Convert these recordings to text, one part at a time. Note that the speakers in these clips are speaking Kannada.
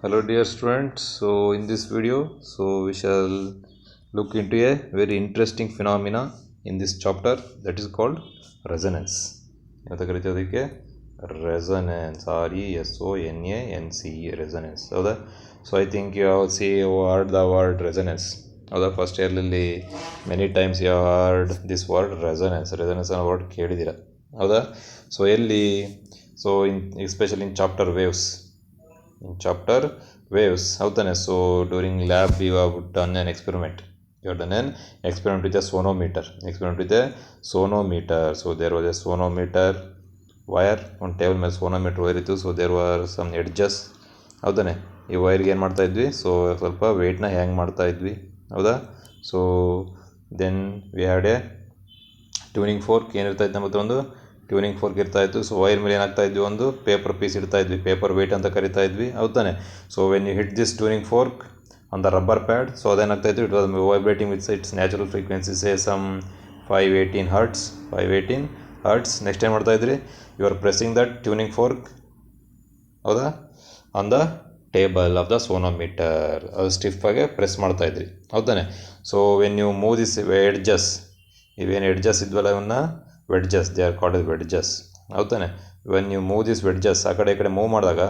Hello dear students, so in this video we shall look into a very interesting phenomena in this chapter that is called resonance. Resonance, R-E-S-O-N-A-N-C-E, resonance. So I think you have heard the word resonance. First year many times you have heard this word resonance ಅನ್ನೋ word ಕೇಳಿದ್ದೀರಾ ಹೌದಾ. ಸೊ ಎಲ್ಲಿ especially in chapter waves. In chapter waves howtane, so during lab you have done an experiment. You have done an experiment with a sonometer. So there was a sonometer wire on table ಮೇಲೆ sonometer wire ಇತ್ತು. So there were some edges ಹೌದಾನೆ. ಈ ವೈರ್ಗೆ ಏನು ಮಾಡ್ತಾ ಇದ್ವಿ, ಸೊ ಸ್ವಲ್ಪ ವೆಯ್ಟ್ನ ಹ್ಯಾಂಗ್ ಮಾಡ್ತಾ ಇದ್ವಿ ಹೌದಾ. So then we had a tuning fork ಏನಿರ್ತಾ ಇತ್ತು ನಮ್ಮ ಹತ್ರ, ಒಂದು ಟ್ಯೂನಿಂಗ್ ಫೋರ್ಕ್ ಇರ್ತಾ ಇತ್ತು. ಸೊ ವೈರ್ ಮೇಲೆ ಏನಾಗ್ತಾ ಇದ್ವಿ, ಒಂದು ಪೇಪರ್ ಪೀಸ್ ಇಡ್ತಾ ಇದ್ವಿ, ಪೇಪರ್ ವೇಟ್ ಅಂತ ಕರಿತಾ ಇದ್ವಿ ಹೌದಾನೆ. So when you hit this tuning fork on the rubber pad, so ಅದೇನಾಗ್ತಾ ಇತ್ತು, it was vibrating with its natural frequency say some 518 hertz. Next ಏನು ಮಾಡ್ತಾ ಇದ್ರಿ, you are pressing that tuning fork ಹೌದಾ on the table of the sonometer. ಅದು ಸ್ಟಿಫಾಗೆ ಪ್ರೆಸ್ ಮಾಡ್ತಾ ಇದ್ರಿ ಹೌದಾನೆ. So when you move this edges, ಇವೇನು ಎಡ್ಜಸ್ ಇದ್ವಲ್ಲ ಇವನ್ನ wedges, they are called as wedges ಹೌದಾನೆ. When you move this wedges, ಆ ಕಡೆ ಈ ಕಡೆ ಮೂವ್ ಮಾಡಿದಾಗ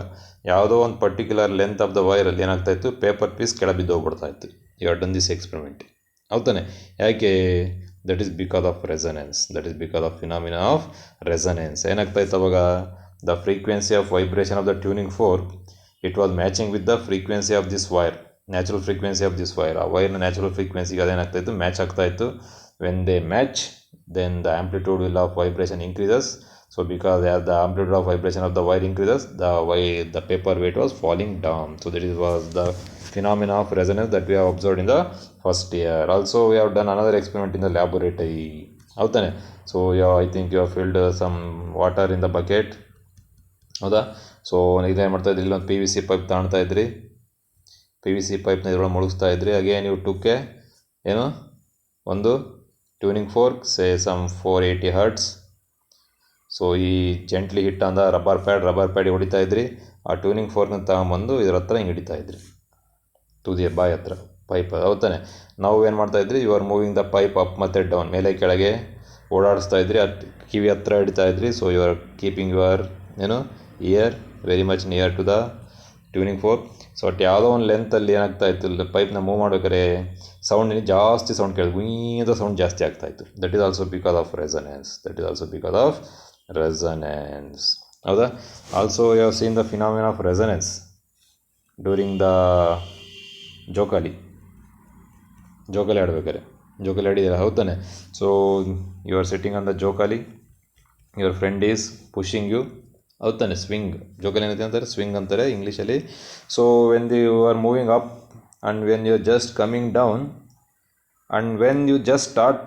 ಯಾವುದೋ ಒಂದು ಪರ್ಟಿಕ್ಯುಲರ್ ಲೆಂತ್ ಆಫ್ ದ ವೈರಲ್ಲಿ ಏನಾಗ್ತಾ ಇತ್ತು, ಪೇಪರ್ ಪೀಸ್ ಕೆಳ ಬಿದ್ದೋಗ್ಬಿಡ್ತಾ ಇತ್ತು. You are done this experiment ಹೌದಾನೆ. ಯಾಕೆ? That is because of resonance, that is because of phenomena of resonance. ಏನಾಗ್ತಾ ಇತ್ತು ಅವಾಗ, the frequency of vibration of the tuning fork, it was matching with the frequency of this wire, natural frequency of this wire. ಆ ವೈರ್ನ ನ್ಯಾಚುರಲ್ ಫ್ರೀಕ್ವೆನ್ಸಿಗೆ ಅದೇನಾಗ್ತಾ ಇತ್ತು, ಮ್ಯಾಚ್ ಆಗ್ತಾ ಇತ್ತು. When they match, then the amplitude will of vibration increases. So because as the amplitude of vibration of the wire increases, the paper weight was falling down. So that was the phenomena of resonance that we have observed in the first year. Also we have done another experiment in the laboratory ಹೌದಾನೆ. So I think you have filled some water in the bucket ಹೌದಾ. ಸೊ ಇದೇನು ಮಾಡ್ತಾ ಇದ್ರಿ, ಇಲ್ಲೊಂದು PVC ಪೈಪ್ ತಾಣ್ತಾ ಇದ್ರಿ, PVC ಪೈಪ್ನ ಇದ್ರೊಳಗೆ ಮುಳುಗಿಸ್ತಾ ಇದ್ರಿ. ಅಗೇನ್ ನೀವು ಟುಕ್ಕೆ ಏನು ಒಂದು tuning fork say some 480 hertz. So ಈ ಜೆಂಟ್ಲಿ ಹಿಟ್ ಅಂದ ರಬ್ಬರ್ ಪ್ಯಾಡ್ ಹೊಡಿತಾ ಇದ್ರಿ. ಆ ಟ್ಯೂನಿಂಗ್ ಫೋರ್ಕ್ನ ತಗೊಂಬಂದು ಇದ್ರ ಹತ್ರ ಹಿಂಗೆ ಹಿಡಿತಾ ಇದ್ರಿ, ತುದಿಯ ಬಾಯಿ ಹತ್ರ ಪೈಪ್ ಹೌದಾನೆ. ನಾವು ಏನು ಮಾಡ್ತಾ ಇದ್ರಿ, you are moving the pipe up ಮತ್ತು ಡೌನ್, ಮೇಲೆ ಕೆಳಗೆ ಓಡಾಡಿಸ್ತಾ ಇದ್ರಿ, ಕಿವಿ ಹತ್ರ ಹಿಡಿತಾ ಇದ್ರಿ. So you are keeping your ear very much near to the tuning fork. So at ಯಾವುದೋ ಒಂದು ಲೆಂತಲ್ಲಿ ಏನಾಗ್ತಾ ಇತ್ತು, ಪೈಪ್ನ ಮೂವ್ ಮಾಡ್ಬೇಕಾದ್ರೆ ಸೌಂಡ್ ಜಾಸ್ತಿ ಸೌಂಡ್ ಕೇಳಿ ಗುಂತ ಸೌಂಡ್ ಜಾಸ್ತಿ ಆಗ್ತಾಯಿತ್ತು. That is also because of resonance ಹೌದಾ. Also you have seen the phenomena of resonance during the ಜೋಕಾಲಿ ಆಡಬೇಕಾರೆ, ಜೋಕಾಲಿ ಆಡಿದ್ದೀರಾ ಹೌದಾನೆ. So you are sitting on the ಜೋಕಾಲಿ, your friend is pushing you ಹೌದಾನೆ. ಸ್ವಿಂಗ್, ಜೋಕಾಲಿ ಏನಂತ ಅಂತಾರೆ, ಸ್ವಿಂಗ್ ಅಂತಾರೆ ಇಂಗ್ಲೀಷಲ್ಲಿ. So when you are moving up and when you just coming down and when you just start,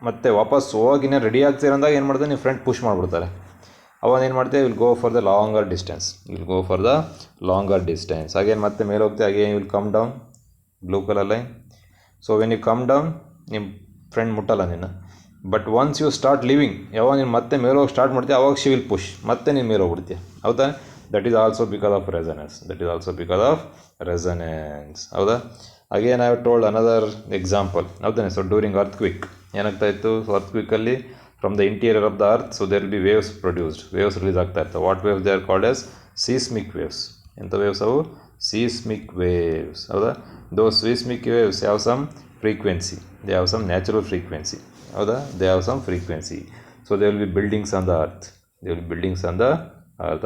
ಮತ್ತೆ ವಾಪಸ್ ಹೋಗಿನೇ ರೆಡಿ ಆಗ್ತೀರಂದಾಗ ಏನು ಮಾಡ್ತಾರೆ, ನೀವು ಫ್ರೆಂಡ್ ಪುಷ್ ಮಾಡಿಬಿಡ್ತಾರೆ. ಅವಾಗ ಏನು ಮಾಡ್ತೀವಿ, will go for the longer distance. ಹಾಗೇನು ಮತ್ತೆ ಮೇಲೆ ಹೋಗ್ತೀವಿ, again will come down, blue colour line. So when you come down, ನಿಮ್ಮ ಫ್ರೆಂಡ್ ಮುಟ್ಟಲ್ಲ ನಿನ್ನ. But once you start living, ಯಾವಾಗ ನೀನು ಮತ್ತೆ ಮೇಲೆ ಹೋಗಿ ಸ್ಟಾರ್ಟ್ ಮಾಡ್ತೀವಿ, ಅವಾಗ ಶಿ ವಿಲ್ ಪುಷ್, ಮತ್ತೆ ನೀನು ಮೇಲೆ ಹೋಗ್ಬಿಡ್ತೀಯ ಹೌದಾ. That is also because of resonance ಹೌದಾ. Again I have told another example ಹೌದಾನೆ. ಸೊ ಡ್ಯೂರಿಂಗ್ ಅರ್ಥ್ಕ್ವಿಕ್ ಏನಾಗ್ತಾ ಇತ್ತು, ಸೊ ಅರ್ಥ್ಕ್ವಿಕಲ್ಲಿ from the interior of the earth, so there will be waves release ಆಗ್ತಾ ಇರ್ತವೆ. What waves they are called as seismic waves. ಎಂಥ ವೇವ್ಸ್ ಅವು? ಸೀಸ್ಮಿಕ್ ವೇವ್ಸ್ ಹೌದಾ. Those seismic waves have some frequency, they have some natural frequency ಹೌದಾ. They have some frequency. So they will B buildings on the earth,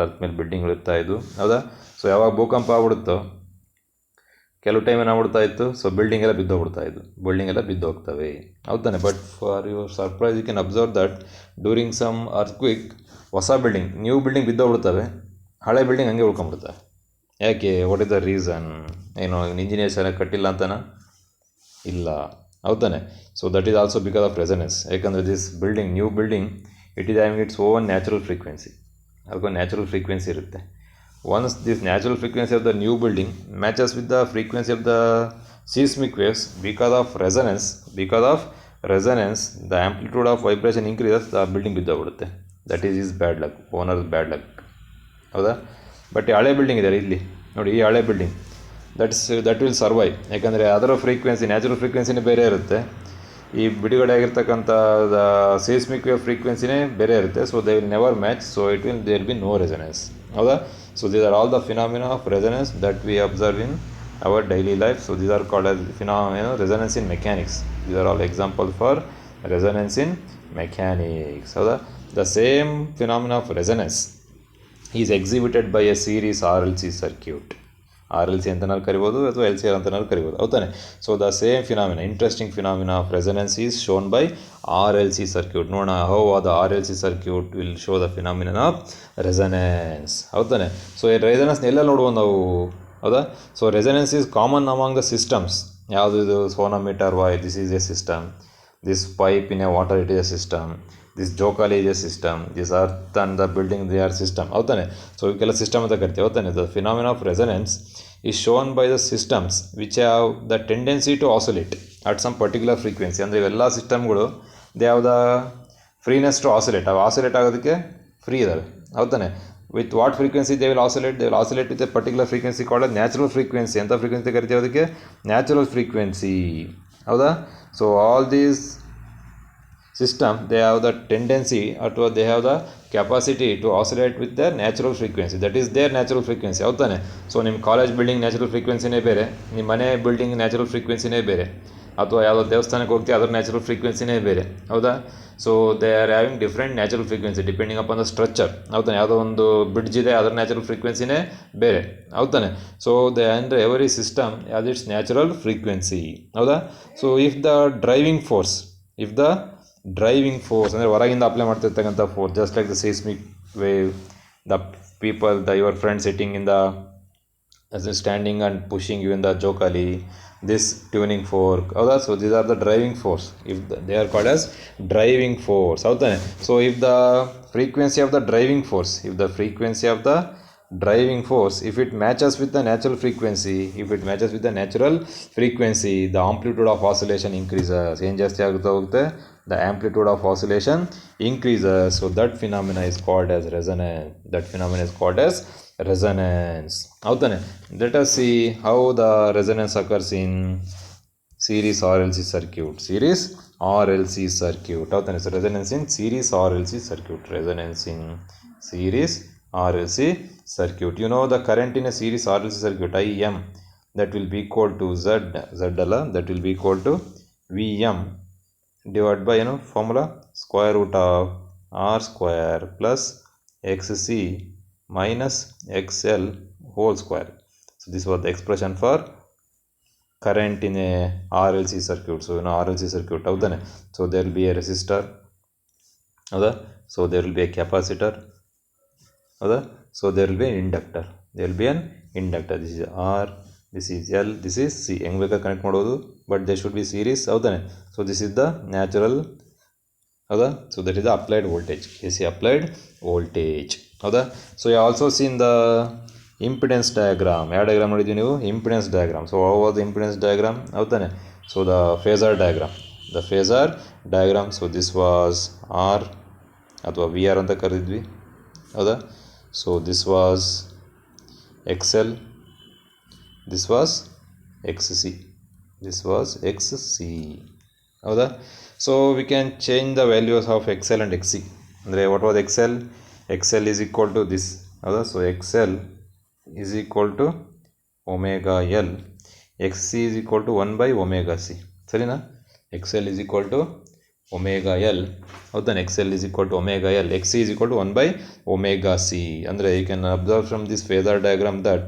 earth ಮೇಲೆ ಬಿಲ್ಡಿಂಗ್ಗಳು ಇರ್ತಾ ಇದ್ವು ಹೌದಾ. ಸೊ ಯಾವಾಗ ಭೂಕಂಪ ಆಗ್ಬಿಡುತ್ತೋ, ಕೆಲವು ಟೈಮ್ ಏನಾಗ್ಬಿಡ್ತಾ ಇತ್ತು, ಸೊ ಬಿಲ್ಡಿಂಗ್ ಎಲ್ಲ ಬಿದ್ದೋಗ್ತವೆ ಹೌದಾನೆ. But for your surprise you can observe that during some earthquake ಹೊಸ ಬಿಲ್ಡಿಂಗ್, ನ್ಯೂ ಬಿಲ್ಡಿಂಗ್ ಬಿದ್ದೋಗ್ಬಿಡ್ತವೆ, ಹಳೆ ಬಿಲ್ಡಿಂಗ್ ಹಂಗೆ ಉಳ್ಕೊಂಡ್ಬಿಡ್ತವೆ. ಯಾಕೆ? What is the reason? ಏನು ಇಂಜಿನಿಯರ್ಸ್ ಎಲ್ಲ ಕಟ್ಟಿಲ್ಲ ಅಂತನ? ಇಲ್ಲ ಹೌದಾನೆ. So that is also because of resonance. ಯಾಕಂದರೆ this building, new building, it is having its own natural frequency. ಅದಕ್ಕೊಂದು ನ್ಯಾಚುರಲ್ ಫ್ರೀಕ್ವೆನ್ಸಿ ಇರುತ್ತೆ. Once this natural frequency of the new building matches with the frequency of the seismic waves, because of resonance, the amplitude of vibration increases, the building ಬಿದ್ದೋಗ್ಬಿಡುತ್ತೆ. That is is owner's bad luck ಹೌದಾ. ಬಟ್ ಈ ಹಳೆ ಬಿಲ್ಡಿಂಗ್ ಇದೆ ಇಲ್ಲಿ ನೋಡಿ, ಈ ಹಳೆ ಬಿಲ್ಡಿಂಗ್ ದಟ್ ವಿಲ್ ಸರ್ವೈವ್. ಯಾಕಂದರೆ ಅದರ ಫ್ರೀಕ್ವೆನ್ಸಿ ನ್ಯಾಚುರಲ್ ಫ್ರೀಕ್ವೆನ್ಸಿನೇ ಬೇರೆ ಇರುತ್ತೆ, ಈ ಬಿಡುಗಡೆ ಆಗಿರ್ತಕ್ಕಂಥ ಸೇಸ್ಮಿಕ್ ವೇವ್ ಫ್ರೀಕ್ವೆನ್ಸಿನೇ ಬೇರೆ ಇರುತ್ತೆ. So they will never match, so there be no resonance. ಹೌದಾ? So these are all the phenomena of resonance that we observe in our daily life. So these are called as resonance in mechanics. These are all example for resonance in mechanics. So the same phenomena of resonance is exhibited by a series RLC circuit. RLC ಅಂತನಾರು ಕರಿಬೋದು ಅಥವಾ LCR ಅಂತನಾರು ಕರಿಬೋದು. ಹೌದಾನೆ? So the same phenomena, interesting phenomena of resonance is shown by RLC circuit. ನೋಡೋಣ how the RLC circuit will show the phenomena of resonance. ಹೌದಾನೆ? ಸೊ ಈ ರೆಸನೆನ್ಸ್ ಎಲ್ಲ ನೋಡುವ ನಾವು. ಹೌದಾ? So resonance is common among the systems. ಯಾವುದು ಇದು? Sonometer why, this is a system. This pipe in a water, it is a system. This ಜೋಕಾಲಿ is a system. This earth and the building, they are system. ಹೌದಾನೆ? ಸೊ ಇವಕ್ಕೆಲ್ಲ ಸಿಸ್ಟಮ್ ಅಂತ ಕರಿತೀವಿ. ಹೌದಾನೆ? The phenomena of resonance is shown by the systems which have the tendency to oscillate at some particular frequency. ಅಂದರೆ ಇವೆಲ್ಲ ಸಿಸ್ಟಮ್ಗಳು they have the freeness to oscillate. ಅವು ಆಸಿಲೇಟ್ ಆಗೋದಕ್ಕೆ ಫ್ರೀ ಇದ್ದಾವೆ. ಹೌದಾನೆ? with what frequency they will oscillate? They will oscillate with a particular frequency called as natural frequency. ಅಂತ ಫ್ರೀಕ್ವೆನ್ಸಿ ಕರಿತೀವಿ ಅದಕ್ಕೆ? Natural frequency. ಹೌದಾ? So all these system they have the tendency ಅಥವಾ they have the capacity to oscillate with the natural frequency. That is their natural frequency. ಹೌದಾನೆ? ಸೊ ನಿಮ್ಮ ಕಾಲೇಜ್ ಬಿಲ್ಡಿಂಗ್ ನ್ಯಾಚುರಲ್ ಫ್ರೀಕ್ವೆನ್ಸಿನೇ ಬೇರೆ, ನಿಮ್ಮ ಮನೆ ಬಿಲ್ಡಿಂಗ್ ನ್ಯಾಚುರಲ್ ಫ್ರೀಕ್ವೆನ್ಸಿನೇ ಬೇರೆ, ಅಥವಾ ಯಾವುದೋ ದೇವಸ್ಥಾನಕ್ಕೆ ಹೋಗ್ತೀವಿ ಅದರ ನ್ಯಾಚುರಲ್ ಫ್ರೀಕ್ವೆನ್ಸಿನೇ ಬೇರೆ. ಹೌದಾ? So they are having different natural frequency depending upon the structure. ಹೌದಾನೆ? ಯಾವುದೋ ಒಂದು ಬ್ರಿಡ್ಜ್ ಇದೆ, ಅದರ ನ್ಯಾಚುರಲ್ ಫ್ರೀಕ್ವೆನ್ಸಿನೇ ಬೇರೆ. ಹೌದಾನೆ? ಸೊ ದೇ ಅಂದರೆ every system as its natural frequency. ಹೌದಾ? So if the driving force ಅಂದರೆ ಹೊರಗಿಂದ ಅಪ್ಲೈ ಮಾಡ್ತಿರ್ತಕ್ಕಂಥ force, just like the seismic wave, the people, your friend sitting in the standing and pushing you in the ಜೋಕಾಲಿ, this tuning fork. ಹೌದಾ? So these are the driving force. If they are called as driving force. ಹೌದಾನೆ? So if the frequency of the driving force if it matches with the natural frequency, the amplitude of oscillation increases. ಏನು ಜಾಸ್ತಿ ಆಗುತ್ತಾ ಹೋಗುತ್ತೆ? The amplitude of oscillation increases. So that phenomena is called as resonance. ಹೌದಾನೆ? Let us see how the resonance occurs in series RLC circuit. ಹೌದಾನೆ? So resonance in series RLC circuit. You know the current in a series RLC circuit, IM, that will be equal to Z ಅಲ್ಲ, that will be equal to VM divided by formula square root of R square plus XC minus XL whole square. So this was the expression for current in a RLC circuit. So RLC circuit, ಹೌದಾನೆ? So there will be a resistor. ಹೌದಾ? So there will be a capacitor. ಹೌದಾ? So there will be an inductor. This is R, this is L, this is C. ಹೆಂಗೆ ಬೇಕಾದ್ರೆ ಕನೆಕ್ಟ್ ಮಾಡೋದು, but they should be series. ಹೌದಾನೆ? So this is the natural. ಹೌದಾ? So that is the applied voltage, AC applied voltage. ಹೌದಾ? So you also seen the impedance diagram. ಯಾವ ಡಯಾಗ್ರಾಮ್ ನೋಡಿದ್ದೀವಿ ನೀವು? Impedance diagram. So how was the impedance diagram? ಹೌದಾನೆ? So the phasor diagram. So this was R ಅಥವಾ VR ಅಂತ ಕರೆದಿದ್ವಿ. ಹೌದಾ? So this was XL, this was XC. ಹೌದಾ? So we can change the values of XL and XC. ಅಂದರೆ what was XL is equal to this. ಹೌದಾ? So XL is equal to omega L, XC is equal to 1/ωc. ಸರಿನಾ? XL is equal to omega L. ಹೌದಾನೆ? XL is equal to omega L, XC is equal to 1/ωc. ಅಂದರೆ you can observe from this phasor diagram that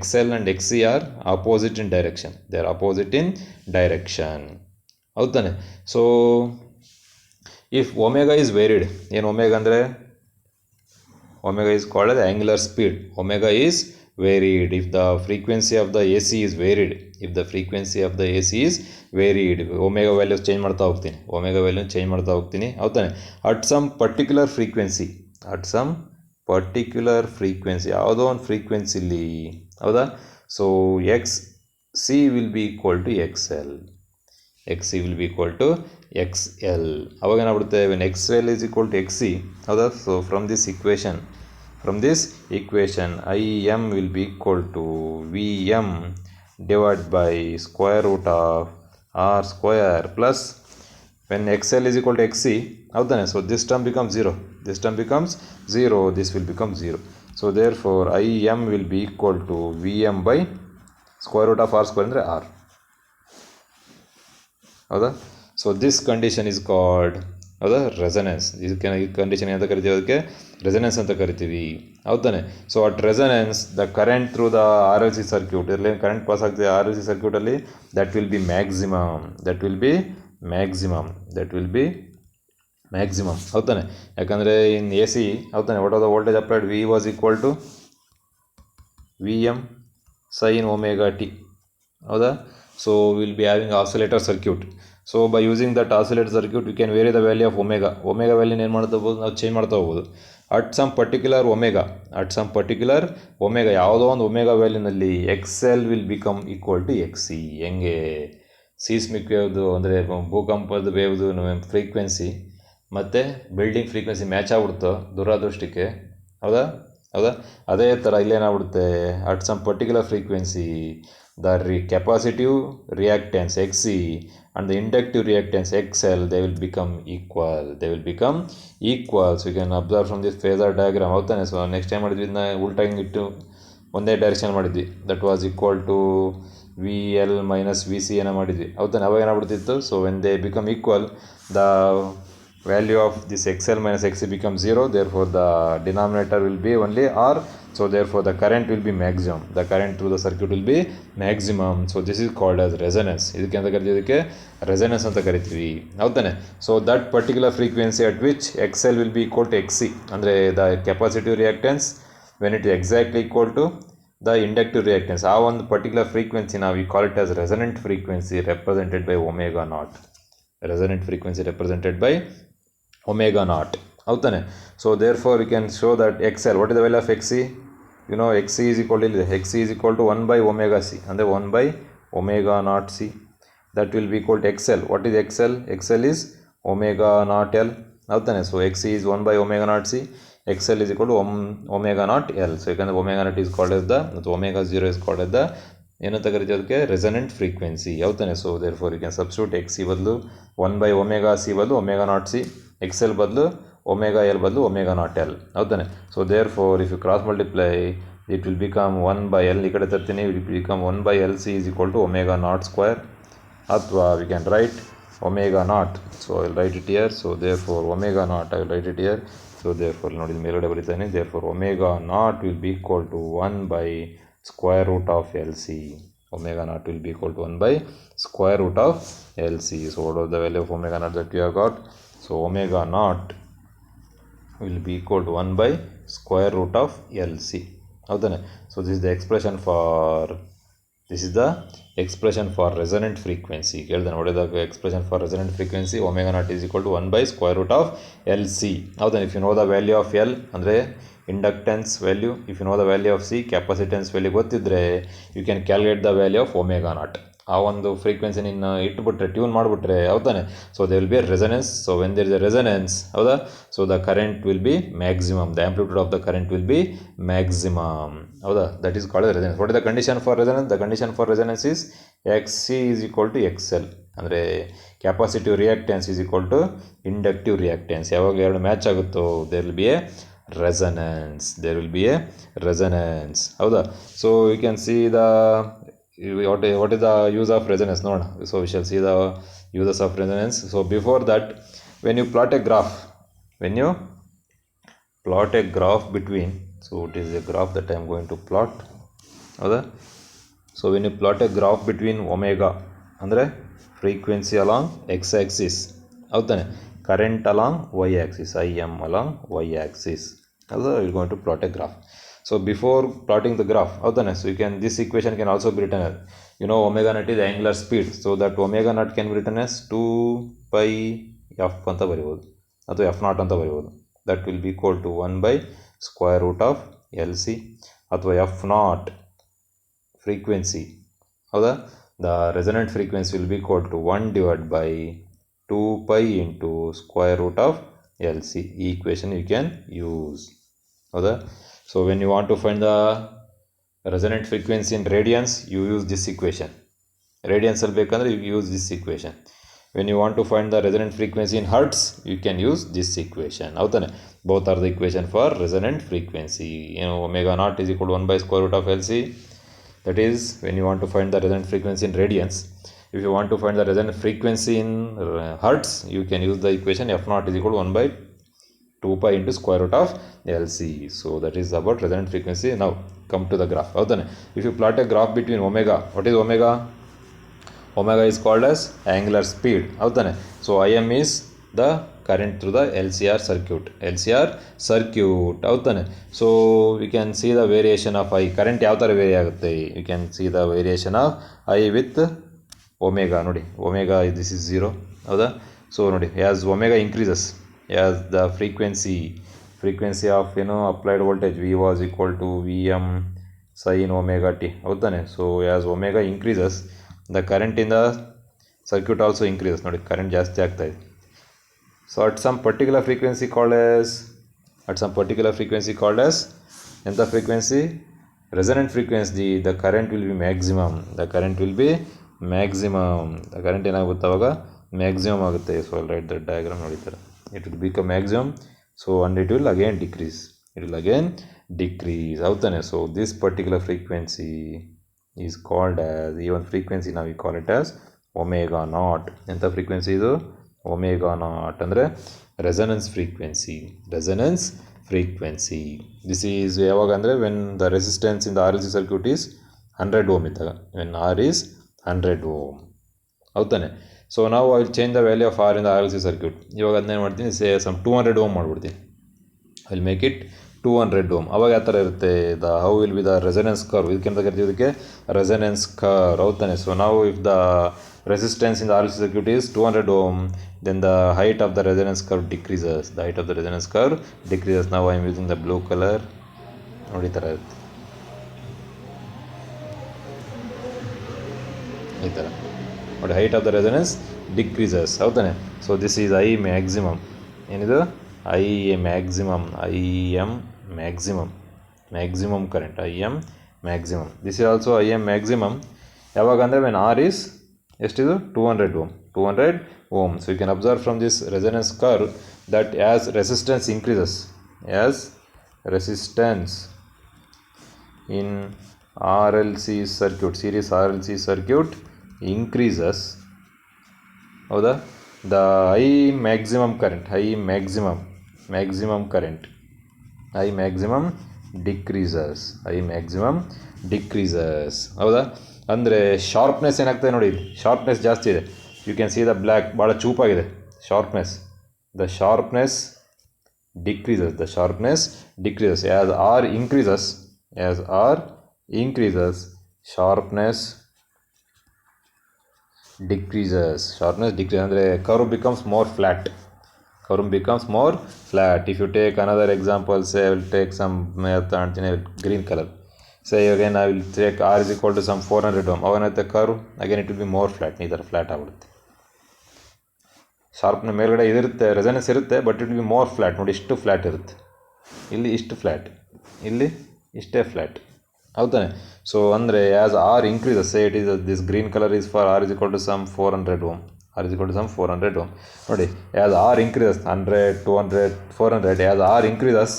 XL and XC are opposite in direction. They are opposite in direction. ಹೌದಾನೆ? So if omega is varied, ಏನು ಒಮೆಗಾ ಅಂದರೆ? Omega is called as angular speed. Omega is varied if the frequency of the AC is varied. Omega values change ಮಾಡ್ತಾ ಹೋಗ್ತೀನಿ. ಹೌದಾನೆ? ಅಟ್ ಸಮ್ ಪರ್ಟಿಕ್ಯುಲರ್ ಫ್ರೀಕ್ವೆನ್ಸಿ ಯಾವುದೋ ಒಂದು ಫ್ರೀಕ್ವೆನ್ಸಿಲಿ. ಹೌದಾ? So XC will be equal to XL. ಅವಾಗ ಏನಾಗ್ಬಿಡುತ್ತೆ? When XL is equal to XC. ಹೌದಾ? So from this equation IM will be equal to VM divided by square root of r square plus when xl is equal to xc, ಹೌದಾನೆ, so this term becomes 0, this term becomes 0, this will become 0. So therefore Im will be equal to Vm by square root of r square ಅಂದರೆ r, ಹೌದಾ. So this condition is called, ಹೌದಾ, ರೆಸನೆನ್ಸ್. ಇದಕ್ಕೆ ಈ ಕಂಡೀಷನ್ ಅಂತ ಕರಿತೀವಿ, ಅದಕ್ಕೆ ರೆಸನೆನ್ಸ್ ಅಂತ ಕರಿತೀವಿ, ಹೌದಾನೆ. So at resonance the current through the R L C circuit, ಇದರಲ್ಲಿ ಕರೆಂಟ್ ಪಾಸ್ ಆಗ್ತಿದೆ ಆರ್ ಎಲ್ ಸಿ ಸರ್ಕ್ಯೂಟಲ್ಲಿ, that will be maximum, that will be maximum, that will be maximum, ಹೌದಾನೆ. ಯಾಕಂದರೆ ಇನ್ ಎ ಸಿ, ಹೌದಾನೆ, what are the voltage applied, V was equal to V M sine omega T, ಹೌದಾ. So we will be having oscillator circuit. So by using that oscillator circuit we can vary the value of omega. Omega value ಏನು ಮಾಡ್ತಾ ಹೋಗ್ಬೋದು, ನಾವು ಚೇಂಜ್ ಮಾಡ್ತಾ ಹೋಗ್ಬೋದು. ಅಟ್ ಸಮ್ ಪರ್ಟಿಕ್ಯುಲರ್ ಒಮೆಗಾ, ಯಾವುದೋ ಒಂದು ಒಮೆಗಾ ವ್ಯಾಲ್ಯೂನಲ್ಲಿ X L will become equal to X C. ಹೆಂಗೆ ಸೀಸ್ಮಿಕ್ ವೇವ್ದು ಅಂದರೆ ಭೂಕಂಪದ ವೇವ್ದು ಫ್ರೀಕ್ವೆನ್ಸಿ ಮತ್ತು ಬಿಲ್ಡಿಂಗ್ ಫ್ರೀಕ್ವೆನ್ಸಿ ಮ್ಯಾಚ್ ಆಗ್ಬಿಡ್ತೋ ದುರಾದೃಷ್ಟಕ್ಕೆ, ಹೌದಾ. ಅದೇ ಥರ ಇಲ್ಲೇನಾಗ್ಬಿಡುತ್ತೆ, at some particular frequency the capacitive reactance Xc and the inductive reactance XL, they will become equal. So you can observe from this phasor diagram, ಹೌದಾನೆ. ಸೊ ನೆಕ್ಸ್ಟ್ ಟೈಮ್ ಮಾಡಿದ್ವಿ ಇದನ್ನ ಉಲ್ಟಾ ಹಿಂಗಿಟ್ಟು ಒಂದೇ ಡೈರೆಕ್ಷನ್ ಮಾಡಿದ್ವಿ, that was equal to V L minus V C ಏನೋ ಮಾಡಿದ್ವಿ, ಹೌದಾನೆ. ಅವಾಗ ಏನಾಗ್ಬಿಡ್ತಿತ್ತು, so when they become equal the value of this XL minus XC becomes 0, therefore the denominator will be only R, so therefore the current will be maximum, the current through the circuit will be maximum. So this is called as resonance. ಇದಕ್ಕೆ ಅಂತ ಕರಿತೀವಿ, ಇದಕ್ಕೆ resonance ಅಂತ ಕರಿತೀವಿ, ಹೌದಾನೆ. So that particular frequency at which XL will be equal to XC, ಅಂದರೆ the capacitive reactance when it is exactly equal to the inductive reactance, ಆ ಒಂದು particular frequency ನಾವು we call it as resonant frequency represented by omega naught, resonant frequency represented by omega naught, ಹೌದಾನೆ. So therefore you can show that XL, what is the value of XC, you know XC is equal to 1 by omega C, ಅಂದರೆ 1 by omega naught C, that will be equal to XL. what is XL? XL is omega naught L, ಹೌದಾನೆ. So XC is 1 by omega naught C, XL is equal to omega naught L. So ಯಾಕಂದರೆ omega naught is called as the, ಮತ್ತು omega 0 is called as the, ಏನಂತ ಕರಿತೀವಿ ಅದಕ್ಕೆ, ರೆಸನೆಂಟ್ ಫ್ರೀಕ್ವೆನ್ಸಿ, ಹೌದಾನೆ. So therefore you can substitute XC ಬದಲು 1 by omega C ಬದಲು omega naught C, XL ಬದಲು omega L ಬದಲು omega naught L, ಹೌದಾನೆ. So therefore if you cross multiply it will become 1 by L, ಈ ಕಡೆ ತರ್ತೀನಿ, it will become 1 by LC is equal to omega naught square, ಅಥವಾ we can write omega naught. So I will write it here. So therefore omega naught, I will write it here. So therefore ನೋಡಿ ಮೇಲ್ಗಡೆ ಬರೀತಾನೆ, therefore omega naught will be equal to 1 by square root of LC. Omega naught will be equal to 1 by square root of LC. So what was the value of omega naught that we have got? So omega naught will be equal to 1 by square root of LC, ಹೌದಾನೆ. So this is the expression for resonant frequency. ಕೇಳಿದಾನೆ, what is the expression for resonant frequency? omega naught is equal to 1 by square root of LC, ಹೌದಾನೆ. if you know the value of L ಅಂದರೆ inductance value, if you know the value of C, capacitance value ಗೊತ್ತಿದ್ದರೆ you can calculate the value of omega naught. ಆ ಒಂದು ಫ್ರೀಕ್ವೆನ್ಸಿ ನಿನ್ನ ಇಟ್ಬಿಟ್ರೆ, ಟ್ಯೂನ್ ಮಾಡಿಬಿಟ್ರೆ, ಹೌದಾನೆ. So they will be resonance. So when there is a resonance, ಹೌದಾ, so the current will be maximum, the amplitude of the current will be maximum, ಹೌದಾ. That is called resonance. What is the condition for resonance? The condition for resonance is XC is equal to XL, ಅಂದರೆ capacitive reactance is equal to inductive reactance. ಯಾವಾಗ ಎರಡು ಮ್ಯಾಚ್ ಆಗುತ್ತೋ there will be a resonance, ಹೌದಾ. So you can see the what is the use of resonance, ನೋಡೋಣ. So we shall see the uses of resonance. So before that, when you plot a graph between, so it is a graph that I am going to plot, ಹೌದಾ. So when you plot a graph between omega ಅಂದರೆ frequency along x axis, ಹೌದಾನೆ, current along y axis, Im along y axis, also you are going to plot a graph. So before plotting the graph, ಹೌದಾನೆ, so you can, this equation can also be written as, you know, omega naught is angular speed, so that omega naught can be written as 2 pi f ಅಂತ ಬರೀಬೋದು, ಅಥವಾ f naught ಅಂತ ಬರೀಬೋದು. that will be equal to 1 by square root of LC, ಅಥವಾ f naught frequency, ಹೌದಾ, the resonant frequency will be equal to 1 divided by 2 pi into square root of LC. ಈ equation you can use, ಹೌದಾ. So when you want to find the resonant frequency in radians, you use this equation. Radians al bekandre you use this equation. When you want to find the resonant frequency in hertz, you can use this equation. Avutane, both are the equation for resonant frequency. Omega naught is equal to 1 by square root of LC. That is when you want to find the resonant frequency in radians. If you want to find the resonant frequency in hertz, you can use the equation F naught is equal to 1 by 2 pi into square root of LC. So that is about resonant frequency. Now come to the graph. If you plot a graph between omega, what is omega? Omega is called as angular speed. So Im is the current through the LCR circuit. So we can see the variation of I. Current yav ತರ vary ಆಗುತ್ತೆ. You can see the variation of I with omega. ನೋಡಿ, omega this is 0. ಹೌದಾ? So ನೋಡಿ, as omega increases, as the frequency of applied voltage V was equal to Vm sin omega t. ಹೌದಾನೆ? So as omega increases, the current in the circuit also increases. ನೋಡಿ, current ಜಾಸ್ತಿ ಆಗ್ತಾ ಇದೆ. So at some particular frequency called as ಎಂಥ frequency? Resonant frequency, the current will be maximum. The current ಏನಾಗುತ್ತೆ ಅವಾಗ? Maximum ಆಗುತ್ತೆ. So I'll write the diagram ನೋಡಿ ತರ. It will become maximum. So and it will again decrease. ಹೌದಾನೆ? So this particular frequency is called as, even frequency now we call it as omega naught. ಎಂಥ frequency ಇದು? omega naught ಅಂದರೆ resonance frequency. This is ಯಾವಾಗ ಅಂದರೆ when the resistance in the RLC circuit is 100 ohm ಇದ್ದಾಗ, when R is 100 ohm. ಹೌದಾನೆ? ಸೊ ನಾವು I will change the value of R in the RLC circuit. ಇವಾಗ ಅದನ್ನೇನು ಮಾಡ್ತೀನಿ, ಸೇ ಸಮ್ 200 ಓಮ್ ಮಾಡ್ಬಿಡ್ತೀನಿ. I will make it 200 ohm. ಅವಾಗ ಯಾವ ಥರ ಇರುತ್ತೆ? How will be the resonance curve. ಇದಕ್ಕಿಂತ ಕರಿತೀವಿ ಇದಕ್ಕೆ ರೆಸನೆನ್ಸ್ ಕರ್ವ್. ಹೌದಾನೆ? ಸೊ ನಾವು if the resistance in the RLC circuit is 200 ohm, then the height of the resonance curve decreases. ನಾವು I am using the blue colour. ನೋಡಿ ಈ ಥರ ಇರುತ್ತೆ, ಈ ಥರ ನೋಡಿ, height of the resonance decreases. ಹೌದಾನೆ? So this is I maximum. ಏನಿದು? I M maximum current. I M maximum. This is also I M maximum. ಯಾವಾಗ ಅಂದರೆ ವೆನ್ ಆರ್ ಈಸ್ ಎಷ್ಟಿದು? 200 ohm. So you can observe from this resonance curve that as resistance increases, in RLC circuit, series RLC circuit increases, ಹೌದಾ, the I maximum decreases. ಹೌದಾ? ಅಂದರೆ ಶಾರ್ಪ್ನೆಸ್ ಏನಾಗ್ತದೆ ನೋಡಿ, ಶಾರ್ಪ್ನೆಸ್ ಜಾಸ್ತಿ ಇದೆ. You can see the black ಭಾಳ ಚೂಪಾಗಿದೆ. The sharpness decreases as R increases. Sharpness decreases ಅಂದರೆ curve becomes more flat. If you take another example, say I will take some green color. Say again I will take R is equal to some 400 ohm. ಅವಾಗೇನಾಗುತ್ತೆ curve? Again it will be more flat. ಈ ಥರ ಫ್ಲ್ಯಾಟ್ ಆಗ್ಬಿಡುತ್ತೆ. ಶಾರ್ಪ್ನ ಮೇಲ್ಗಡೆ ಇದಿರುತ್ತೆ, ರೆಸನೆನ್ಸ್ ಇರುತ್ತೆ, but it will be more flat. ನೋಡಿ, ಇಷ್ಟು ಫ್ಲ್ಯಾಟ್ ಇರುತ್ತೆ, ಇಲ್ಲಿ ಇಷ್ಟು ಫ್ಲ್ಯಾಟ್, ಇಲ್ಲಿ ಇಷ್ಟೇ ಫ್ಲ್ಯಾಟ್. ಹೌದಾನೆ? ಸೊ ಅಂದರೆ as R increases, say it is this green colour is for R is equal to some 400 ohm. ನೋಡಿ, as R increases 100, 200, 400, as R increases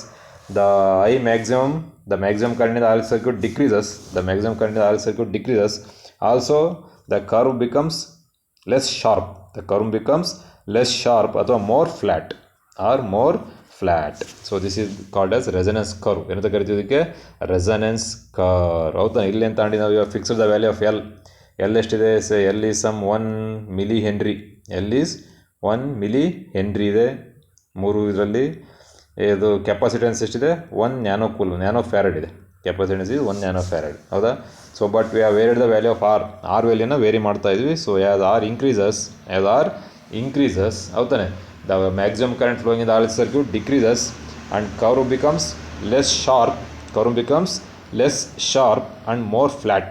the I maximum, the maximum current in the RLC circuit decreases. Also the curve becomes less sharp ಅಥವಾ more flat. So this is called as resonance curve. ಏನಂತ ಕರಿತೀವಿ ಇದಕ್ಕೆ? Resonance curve. ಹೌದಾ? ಇಲ್ಲಿ ಅಂತ ಅಂಡಿ ನಾವು ಇವಾಗ fixed the value of L ಎಷ್ಟಿದೆ? Say L is some 1 milli henry. ಇದೆ. 3 ಇದರಲ್ಲಿ ಇದು ಕೆಪಾಸಿಟೆನ್ಸ್ ಎಷ್ಟಿದೆ? 1 ನ್ಯಾನೋ ಫ್ಯಾರಡ್ ಇದೆ. Capacitance is 1 nano farad. ಹೌದಾ? So but we have varied the value of R ವ್ಯಾಲ್ಯೂನ ವೇರಿ ಮಾಡ್ತಾ ಇದ್ವಿ. ಸೊ ಆ್ಯಸ್ ಆರ್ ಇನ್ಕ್ರೀಸಸ್, ಹೌದಾನೆ, the maximum current flowing in the RLC circuit decreases and curve becomes less sharp and more flat.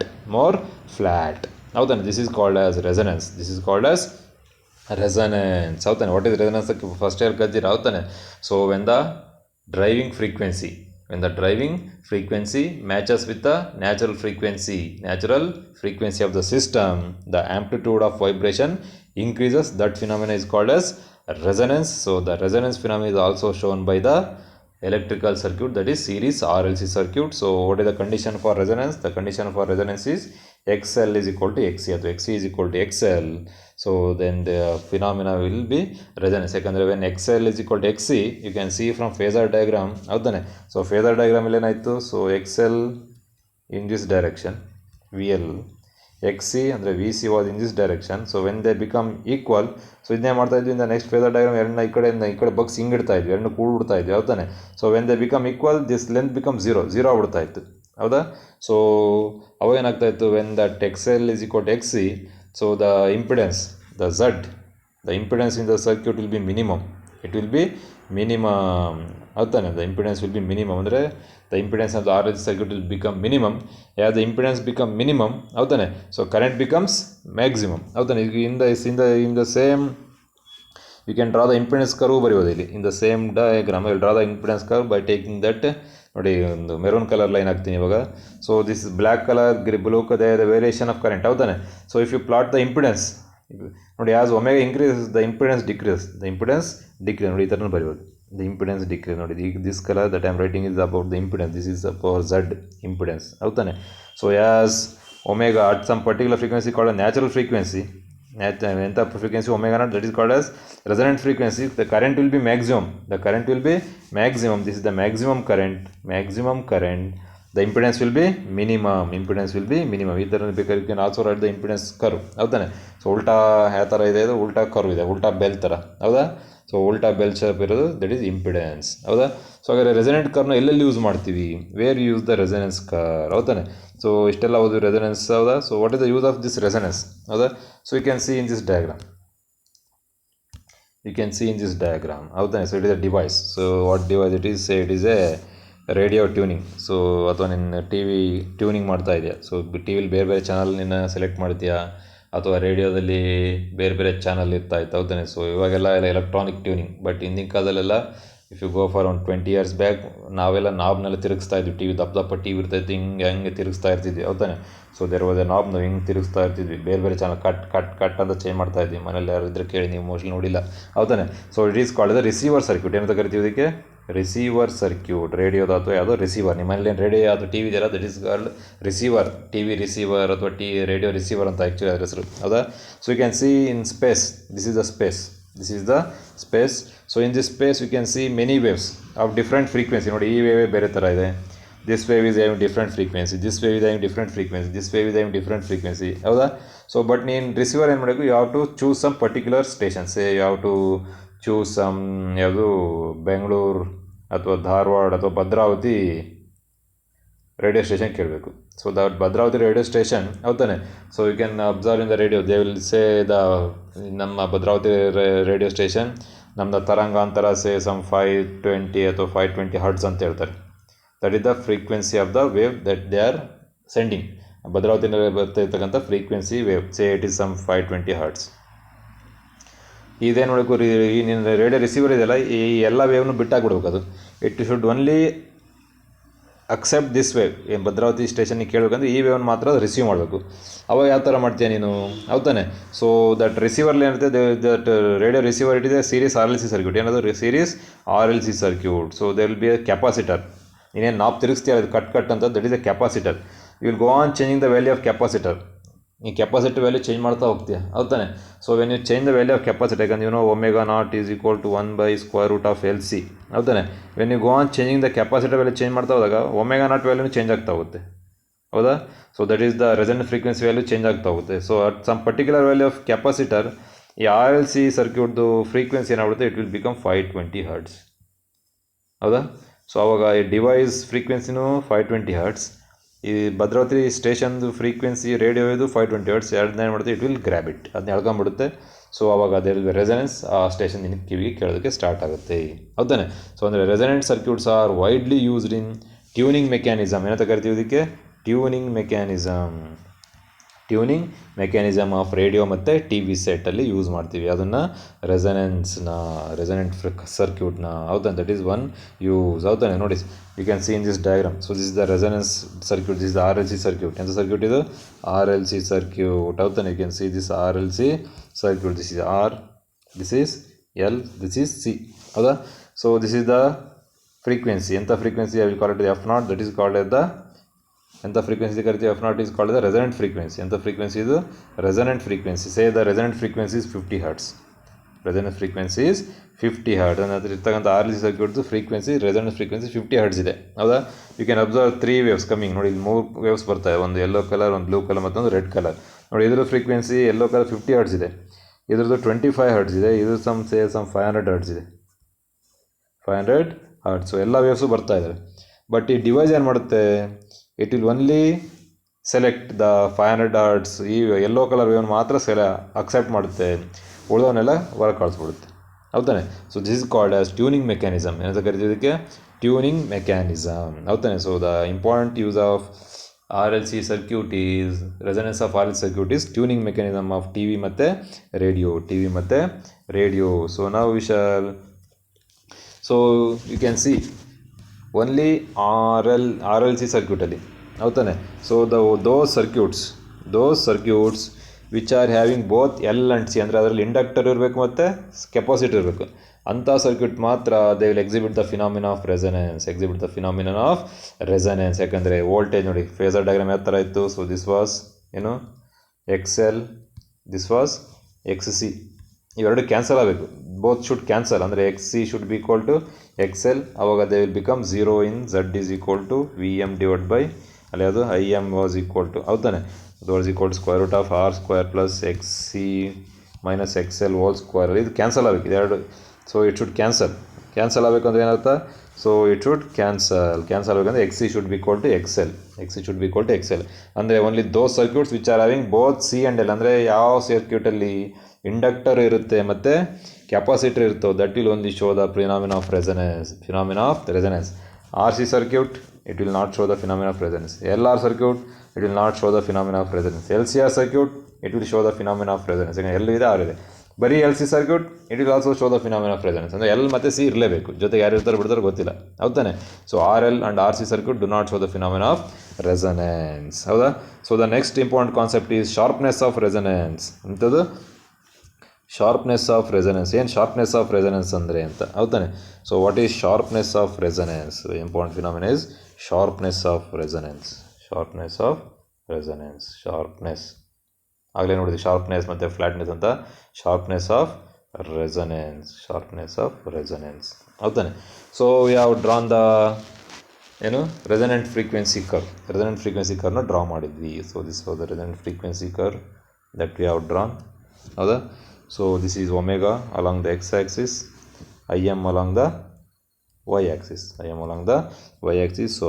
ಹೌದಾನೆ? this is called as resonance. ಹೌದಾನೆ? what is resonance? First year ಕಲ್ತಿರ. ಹೌದಾನೆ? So when the driving frequency when the driving frequency matches with the natural frequency of the system, the amplitude of vibration increases. That phenomena is called as resonance. So the resonance phenomena is also shown by the electrical circuit, that is series RLC circuit. So what is the condition for resonance? The condition for resonance is XL is equal to XC, or XC is equal to XL. So then the phenomena will be resonance. Yakandre when XL is equal to XC, you can see from phasor diagram avudane. So phasor diagram alli enayitu, so XL in this direction, VL, XC ಅಂದರೆ V C was in this direction. So when they become equal, so ಇದನ್ನೇ ಮಾಡ್ತಾ ಇದ್ವಿ ಇಂದ ನೆಕ್ಸ್ಟ್ ಫೇಸರ್ ಡಯಾಗ್ರಾಮ್ ಎರಡನ್ನ ಈ ಕಡೆ ಬಗ್ಸ್ ಹಿಂಗೆ ಇಡ್ತಾ ಇದ್ವಿ, ಎರಡನ್ನ ಕೂಡ್ಬಿಡ್ತಾ ಇದ್ವಿ, ಹೌದಾನೆ. So when they become equal this length become zero ಆಗ್ಬಿಡ್ತಾ ಇತ್ತು, ಹೌದಾ. ಸೊ ಅವಾಗ ಏನಾಗ್ತಾ ಇತ್ತು, when that X L is equal to X C, so the impedance, the impedance in the circuit will be minimum. It will be minimum, ಹೌದಾನೆ. The impedance will be minimum ಅಂದರೆ the impedance of the RLC circuit will become minimum. As the impedance become minimum, ಹೌದಾನೆ, so current becomes maximum, ಹೌದಾನೆ. in the same you can draw the impedance curve ಬರೆಯೋದು ಇಲ್ಲಿ. in the same diagram I will draw the impedance curve by taking that, ನೋಡಿ ಒಂದು ಮೆರೂನ್ ಕಲರ್ ಲೈನ್ ಹಾಕ್ತೀನಿ ಇವಾಗ. So this is black colour, blue colour, variation of current, ಹೌದಾನೆ. So if you plot the impedance, ನೋಡಿ as omega increase the impedance decrease, ನೋಡಿ ಈ ಥರ ಬರೀಬೋದು. the impedance decrease, ನೋಡಿ this color that I am writing is about the impedance, this is for Z impedance, ಹೌದಾನೆ. So as omega at some particular frequency called a natural frequency, ಎಂಥ frequency omega not, that is called as resonant frequency, the current will be maximum, this is the maximum current, the impedance will be minimum, ಈ ಥರ ಬೇಕಾದ್ರೆ you can also write the impedance curve, ಹೌದಾನೆ. ಸೊ ಉಲ್ಟಾ ಯಾವ ಥರ ಇದೆ, ಇದು ಉಲ್ಟಾ ಕರ್ವ್ ಇದೆ, ಉಲ್ಟಾ ಬೆಲ್ ಥರ, ಹೌದಾ. ಸೊ ಉಲ್ಟಾ ಬೆಲ್ ಶೇಪ್ ಇರೋದು, ದಟ್ ಈಸ್ ಇಂಪಿಡೆನ್ಸ್, ಹೌದಾ. ಸೊ ಹಾಗಾದ್ರೆ ರೆಸನೆಂಟ್ ಕರ್ವ್ನ ಎಲ್ಲೆಲ್ಲಿ ಯೂಸ್ ಮಾಡ್ತೀವಿ, where use the resonance curve, ಹೌದಾನೆ. ಸೊ ಇಷ್ಟೆಲ್ಲ ಓದು ರೆಸನೆನ್ಸ್, ಹೌದಾ. So what is the use of this resonance, ಹೌದಾ. So you can see in this diagram, ಹೌದಾನೆ. So it is a device. So what device it is, it is a radio tuning. So ಅಥವಾ ನಿನ್ನ ಟಿ ವಿ ಟ್ಯೂನಿಂಗ್ ಮಾಡ್ತಾ ಇದೆಯಾ, ಸೊ ಟಿ ವಿಲಿ ಬೇರೆ ಚಾನಲ್ ನಿನ್ನ ಸೆಲೆಕ್ಟ್ ಮಾಡ್ತೀಯಾ, ಅಥವಾ ರೇಡಿಯೋದಲ್ಲಿ ಬೇರೆ ಚಾನಲ್ ಇತ್ತು, ಹೌದಾನೆ. ಸೊ ಇವಾಗೆಲ್ಲ ಎಲೆಕ್ಟ್ರಾನಿಕ್ ಟ್ಯೂನಿಂಗ್, ಬಟ್ ಹಿಂದಿನ ಕಾಲದಲ್ಲೆಲ್ಲ ಇಫ್ ಯು ಗೋ ಫಾರ್ ಒಂದು 20 years ಬ್ಯಾಕ್, ನಾವೆಲ್ಲ ನಾಬ್ನೆಲ್ಲ ತಿರುಗಿಸ್ತಾ ಇದ್ವಿ. ಟಿ ವಿ ದಪ್ಪ ಟಿ ವಿ ಇರ್ತೈತಿ, ಹಿಂಗೆ ತಿರುಗಿಸ್ತಾ ಇರ್ತಿದ್ವಿ, ಹೌದಾನೆ. So there was a knob, ನಾವು ಹಿಂಗೆ ತಿರುಗಿಸ್ತಾ ಇರ್ತಿದ್ವಿ, ಬೇರೆ ಚಾನಲ್ ಕಟ್ ಅಂತ ಚೇಂಜ್ ಮಾಡ್ತಾ ಇದ್ವಿ. ಮನೇಲಿ ಯಾರು ಇದ್ರೆ ಕೇಳಿ, ನೀವು ಮೋಸ್ಟ್ಲಿ ನೋಡಿಲ್ಲ, ಹೌದಾನೆ. So it is called the receiver circuit, ಏನಂತ ಕರಿತೀವಿ ಇದಕ್ಕೆ, ರಿಸೀವರ್ ಸರ್ಕ್ಯೂಟ್. ರೇಡಿಯೋದ ಅಥವಾ ಯಾವುದೋ ರಿಸೀವರ್, ನಿಮ್ಮಲ್ಲಿ ಏನು ರೇಡಿಯೋ ಅಥವಾ ಟಿ ವಿ ಇದೆಯಲ್ಲ, that is called receiver, T V receiver ಅಥವಾ ರೇಡಿಯೋ ರಿಸೀವರ್ ಅಂತ ಆ್ಯಕ್ಚುಲಿ ಅದರ ಹೆಸರು, ಹೌದಾ. So you can see in space, this is the space. So in this space you can see many waves of different frequency. ನೋಡಿ ಈ ವೇವೇ ಬೇರೆ ಥರ ಇದೆ, this wave is having different frequency, this wave is having different frequency, this wave is having different frequency, ಹೌದಾ. ಸೊ ಬಟ್ ನೀನು ರಿಸೀವರ್ ಏನು ಮಾಡಬೇಕು, you have to choose some particular stations, you have to choose some, ಯಾವುದು ಬೆಂಗಳೂರು ಅಥವಾ ಧಾರವಾಡ ಅಥವಾ ಭದ್ರಾವತಿ ರೇಡಿಯೋ ಸ್ಟೇಷನ್ ಕೇಳಬೇಕು. So that Bhadravati radio station, ಹೌದಾನೆ. So you can observe in the radio, they will say the ನಮ್ಮ ಭದ್ರಾವತಿ ರೇಡಿಯೋ ಸ್ಟೇಷನ್, ನಮ್ಮದು ತರಂಗಾಂತರ ಸೇ ಸಮ್ 520 ಅಥವಾ 520 ಹರ್ಟ್ಸ್ ಅಂತ ಹೇಳ್ತಾರೆ. That is the frequency of the wave that they are sending. ಭದ್ರಾವತಿನಲ್ಲಿ ಬರ್ತಾ ಇರ್ತಕ್ಕಂಥ frequency wave, say it is some 520 hertz. ಇದೇನು ಮಾಡಬೇಕು, ಈ ನಿನ್ನ ರೇಡಿಯೋ ರಿಸೀವರ್ ಇದೆಯಲ್ಲ, ಈ ಎಲ್ಲ ವೇವ್ನು ಬಿಟ್ಟಾಗ್ಬಿಡ್ಬೇಕು. ಅದು it should only accept this wave. ಏನು ಭದ್ರಾವತಿ ಸ್ಟೇಷನ್ಗೆ ಕೇಳಬೇಕಂದ್ರೆ ಈ ವೇವ್ನ ಮಾತ್ರ ರಿಸೀವ್ ಮಾಡಬೇಕು. ಅವಾಗ ಯಾವ ಥರ ಮಾಡ್ತೀಯ ನೀನು, ಹೌದಾನೆ. ಸೊ ದಟ್ ರಿಸೀವರ್ಲಿ ಏನಿರುತ್ತೆ, that radio receiver it is a series RLC circuit. ಏನದು series RLC circuit. So they will be a capacitor. ನೀನೇನು ನಾಬ್ ತಿರುಗಿಸ್ತೀಯ ಅದು ಕಟ್ ಅಂತ, that is a capacitor. You will go on changing the value of capacitor. ಈ ಕೆಪಾಸಿಟಿ ವ್ಯಾಲ್ಯೂ ಚೇಂಜ್ ಮಾಡ್ತಾ ಹೋಗ್ತೀಯ, ಹೌದಾನೆ. So when you change the value of capacity, ಯಾಕಂದ್ರೆ you know omega naught is equal to 1/√LC, ಹೌದಾನೆ. When you go on changing the capacity value change ಮಾಡ್ತಾ ಹೋದಾಗ ಒಮೆಗಾ ನಾಟ್ ವ್ಯಾಲ್ಯೂನು ಚೇಂಜ್ ಆಗ್ತಾ ಹೋಗುತ್ತೆ, ಹೌದಾ. So that is the resonant frequency value change ಆಗ್ತಾ ಹೋಗುತ್ತೆ. So at some particular value of capacitor, ಈ RLC ಸರ್ಕ್ಯೂಟ್ದು ಫ್ರೀಕ್ವೆನ್ಸಿ ಏನಾಗುತ್ತೆ, ಇಟ್ ವಿಲ್ ಬಿಕಮ್ 520 ಹರ್ಟ್ಸ್, ಹೌದಾ. ಸೊ ಆವಾಗ ಈ ಡಿವೈಸ್ ಫ್ರೀಕ್ವೆನ್ಸಿನೂ 520 ಹರ್ಟ್ಸ್, ಈ ಭದ್ರಾವತಿ ಸ್ಟೇಷನ್ದು ಫ್ರೀಕ್ವೆನ್ಸಿ ರೇಡಿಯೋದು 520 ಹರ್ಟ್ಸ್, ಎರಡನೇ ಮಾಡುತ್ತೆ, ಇಟ್ ವಿಲ್ ಗ್ರ್ಯಾಬ್ ಇಟ್, ಅದನ್ನ ಎಳ್ಕೊಂಡ್ಬಿಡುತ್ತೆ. ಸೊ ಅವಾಗ ಅದೇ ರೆಸನೆನ್ಸ್ ಆ ಸ್ಟೇಷನ್ ನಿನ್ನ ಕಿವಿಗೆ ಕೇಳೋದಕ್ಕೆ ಸ್ಟಾರ್ಟ್ ಆಗುತ್ತೆ, ಹೌದಾನೆ. ಸೊ ಅಂದರೆ resonant circuits are widely used in tuning mechanism. ಏನಂತ ಕರಿತೀವಿ ಇದಕ್ಕೆ, tuning mechanism. Tuning mechanism of radio ಮತ್ತು ಟಿ ವಿ ಸೆಟ್ಟಲ್ಲಿ ಯೂಸ್ ಮಾಡ್ತೀವಿ ಅದನ್ನು ರೆಸನೆಂಟ್ ಸರ್ಕ್ಯೂಟ್ನ ಹೌದಾ. ದಟ್ ಈಸ್ ಒನ್ ಯೂಸ್ ಹೌದಾನೆ. ನೋಡಿ you can see in this diagram. So this is the resonance circuit, this is the R L C circuit. ಎಂಥ ಸರ್ಕ್ಯೂಟ್ ಇದು? ಆರ್ ಎಲ್ ಸಿ ಸರ್ಕ್ಯೂಟ್ ಹೌದಾನೆ. You can see this R L C circuit. This is R, this is L, this is C ಹೌದಾ. So this is the frequency. ಎಂಥ frequency? I will call it F naught. That is called at the ಎಂಥ ಫ್ರೀಕ್ವೆನ್ಸಿ ಕರಿತೀವಿ? F naught is called the resonant frequency. ಎಂಥ ಫ್ರೀಕ್ವೆನ್ಸಿ ಇದು? Resonant frequency. Say the resonant frequency is 50 hertz. Resonant frequency is 50 hertz. ಅಂದರೆ ಇರ್ತಕ್ಕಂಥ ಆರ್ ಎಲ್ ಸಿ ಸರ್ಕ್ಯೂಟ್ದು ಫ್ರೀಕ್ವೆನ್ಸಿ ರೆಸನೆಂಟ್ ಫ್ರೀಕ್ವೆನ್ಸಿ 50 ಹರ್ಟ್ಸ್ ಇದೆ ಹೌದಾ. You can observe 3 waves coming. ನೋಡಿ ಇಲ್ಲಿ 3 ವೇವ್ಸ್ ಬರ್ತಾವೆ. ಒಂದು ಯೆಲ್ಲೋ ಕಲರ್, ಒಂದು ಬ್ಲೂ ಕಲರ್, ಮತ್ತೊಂದು ರೆಡ್ ಕಲರ್. ನೋಡಿ ಇದ್ರ ಫ್ರೀಕ್ವೆನ್ಸಿ ಯೆಲ್ಲೋ ಕಲರ್ 50 ಹರ್ಟ್ಸ್ ಇದೆ, ಇದ್ರದ್ದು 25 ಹರ್ಟ್ಸ್ ಇದೆ, ಇದು ಸಮ್ 500 ಹರ್ಟ್ಸ್ ಇದೆ. 500 ಹರ್ಟ್ಸ್. ಎಲ್ಲ ವೇವ್ಸು ಬರ್ತಾ ಇದ್ದಾವೆ. ಬಟ್ ಈ ಡಿವೈಸ್ ಏನು ಮಾಡುತ್ತೆ? It will only select the 500 hertz. ಈ ಯೆಲ್ಲೋ ಕಲರ್ ವೇವ್ ಮಾತ್ರ ಅಕ್ಸೆಪ್ಟ್ ಮಾಡುತ್ತೆ, ಉಳಿದವನ್ನೆಲ್ಲ ಹೊರಗೆ ಕಳಿಸ್ಬಿಡುತ್ತೆ ಹೌದಾನೆ. So this is called as tuning mechanism. ಏನಂತ ಕರಿತೀವಿ ಇದಕ್ಕೆ? ಟ್ಯೂನಿಂಗ್ ಮೆಕ್ಯಾನಿಸಮ್ ಹೌದಾನೆ. So the important use of R L C circuit is resonance of R L circuit is tuning mechanism of T V ಮತ್ತು ರೇಡಿಯೋ. ಸೊ ನಾವು so you can see only R L C ಸರ್ಕ್ಯೂಟಲ್ಲಿ ಹೌದಾನೆ. So those circuits which are having both L and C, ಅಂದರೆ ಅದರಲ್ಲಿ ಇಂಡಕ್ಟರ್ ಇರಬೇಕು ಮತ್ತು ಕೆಪಾಸಿಟರ್ ಇರಬೇಕು. ಅಂಥ ಸರ್ಕ್ಯೂಟ್ ಮಾತ್ರ they will exhibit the phenomena of resonance. ಯಾಕಂದರೆ ವೋಲ್ಟೇಜ್ ನೋಡಿ, ಫೇಸರ್ ಡಯಾಗ್ರಾಮ್ ಯಾವ ಥರ ಇತ್ತು? ಸೊ ದಿಸ್ ವಾಸ್ ಏನು X L, this was X C. ಇವೆರಡು ಕ್ಯಾನ್ಸಲ್ ಆಗಬೇಕು. Both should cancel. ಅಂದರೆ X C should be equal to X L. ಆವಾಗ they will become 0 in Z is equal to V M divide by ಅಲ್ಲಿ ಅದು I M was equal to ಹೌದಾನೆ. ಅದು was equal to square root of R square plus X C minus X L whole square. ಇದು ಕ್ಯಾನ್ಸಲ್ ಆಗಬೇಕು ಇದೆರಡು. ಸೊ ಇಟ್ ಶುಡ್ ಕ್ಯಾನ್ಸಲ್ ಆಗಬೇಕು ಅಂದರೆ ಏನರ್ಥ? ಸೊ ಇಟ್ ಶುಡ್ ಕ್ಯಾನ್ಸಲ್ ಆಗಬೇಕಂದ್ರೆ X C should be equal to X L. ಅಂದರೆ only those circuits which are having both C and L. ಅಂದರೆ ಯಾವ ಸರ್ಕ್ಯೂಟಲ್ಲಿ ಇಂಡಕ್ಟರ್ ಇರುತ್ತೆ ಮತ್ತು ಕೆಪಾಸಿಟರ್ ಇರ್ತವೆ, that will only show the phenomena of resonance. R C circuit it will not show the phenomena of resonance. LR circuit, it will not show the phenomena of resonance. LCR circuit, it will show the phenomena of resonance. L ಇದೆ, R ಇದೆ. ಬರೀ L C circuit, it will also show the phenomena of resonance. ಅಂದರೆ ಎಲ್ ಮತ್ತು ಸಿ ಇರಲೇಬೇಕು, ಜೊತೆಗೆ ಯಾರು ಇರ್ತಾರೆ ಬಿಡ್ತಾರೆ ಗೊತ್ತಿಲ್ಲ ಹೌದಾನೆ. So R L and R C circuit do not show the phenomena of resonance ಹೌದಾ. So the next important concept is sharpness of resonance. ಅಂಥದ್ದು ಶಾರ್ಪ್ನೆಸ್ ಆಫ್ ರೆಸನೆನ್ಸ್. ಏನು ಶಾರ್ಪ್ನೆಸ್ ಆಫ್ ರೆಸನೆನ್ಸ್ ಅಂದರೆ ಅಂತ ಹೌದಾನೆ. So what is sharpness of resonance? Important phenomena is sharpness of resonance. ಆಗಲೇ ನೋಡಿದ್ವಿ ಶಾರ್ಪ್ನೆಸ್ ಮತ್ತು ಫ್ಲಾಟ್ನೆಸ್ ಅಂತ. ಶಾರ್ಪ್ನೆಸ್ ಆಫ್ ರೆಸನೆನ್ಸ್ ಹೌದಾನೆ. So we have drawn the resonant frequency ಕರ್ವ್ನ ಡ್ರಾ ಮಾಡಿದ್ವಿ. So this was the resonant frequency curve that we have drawn ಹೌದಾ. So this is omega along the X axis, I M along the y axis. So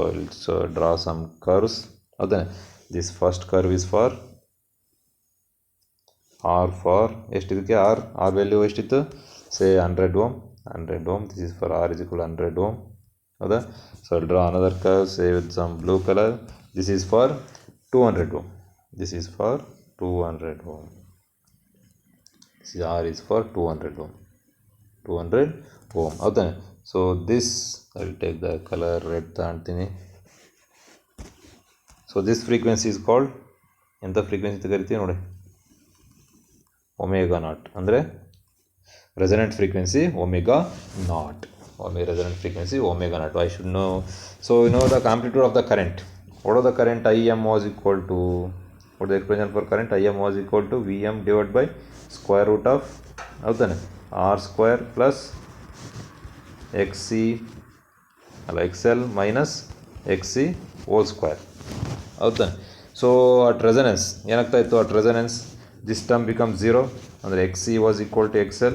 I'll draw some curves. Okay, this first curve is for R for ಎಷ್ಟಿದಕ್ಕೆ R value ಎಷ್ಟಿತ್ತು? say 100 ohm. This is for R is equal to 100 ohm. Okay, so I'll draw another curve, say with some blue color. This is for 200 ohm. This is for 200 ohm. This is R is for 200 ohm. Okay, so this I will take the color red ತಗೊಳ್ತೀನಿ. So this frequency is called ಎಂಥ ಫ್ರೀಕ್ವೆನ್ಸಿ ಕರಿತೀವಿ ನೋಡಿ, ಒಮೆಗಾ ನಾಟ್. ಅಂದರೆ resonant frequency omega not. I should know. So you know the amplitude of the current. What was the current? IM was equal to, what the expression for current? IM was equal to VM divided by square root of ಹೌದಾನೆ R square plus XL minus XC whole square ಹೌದಾನೆ. ಸೊ ಅಟ್ ರೆಸನೆನ್ಸ್ ಏನಾಗ್ತಾ ಇತ್ತು? At resonance this term become 0, ಅಂದರೆ XC was equal to XL.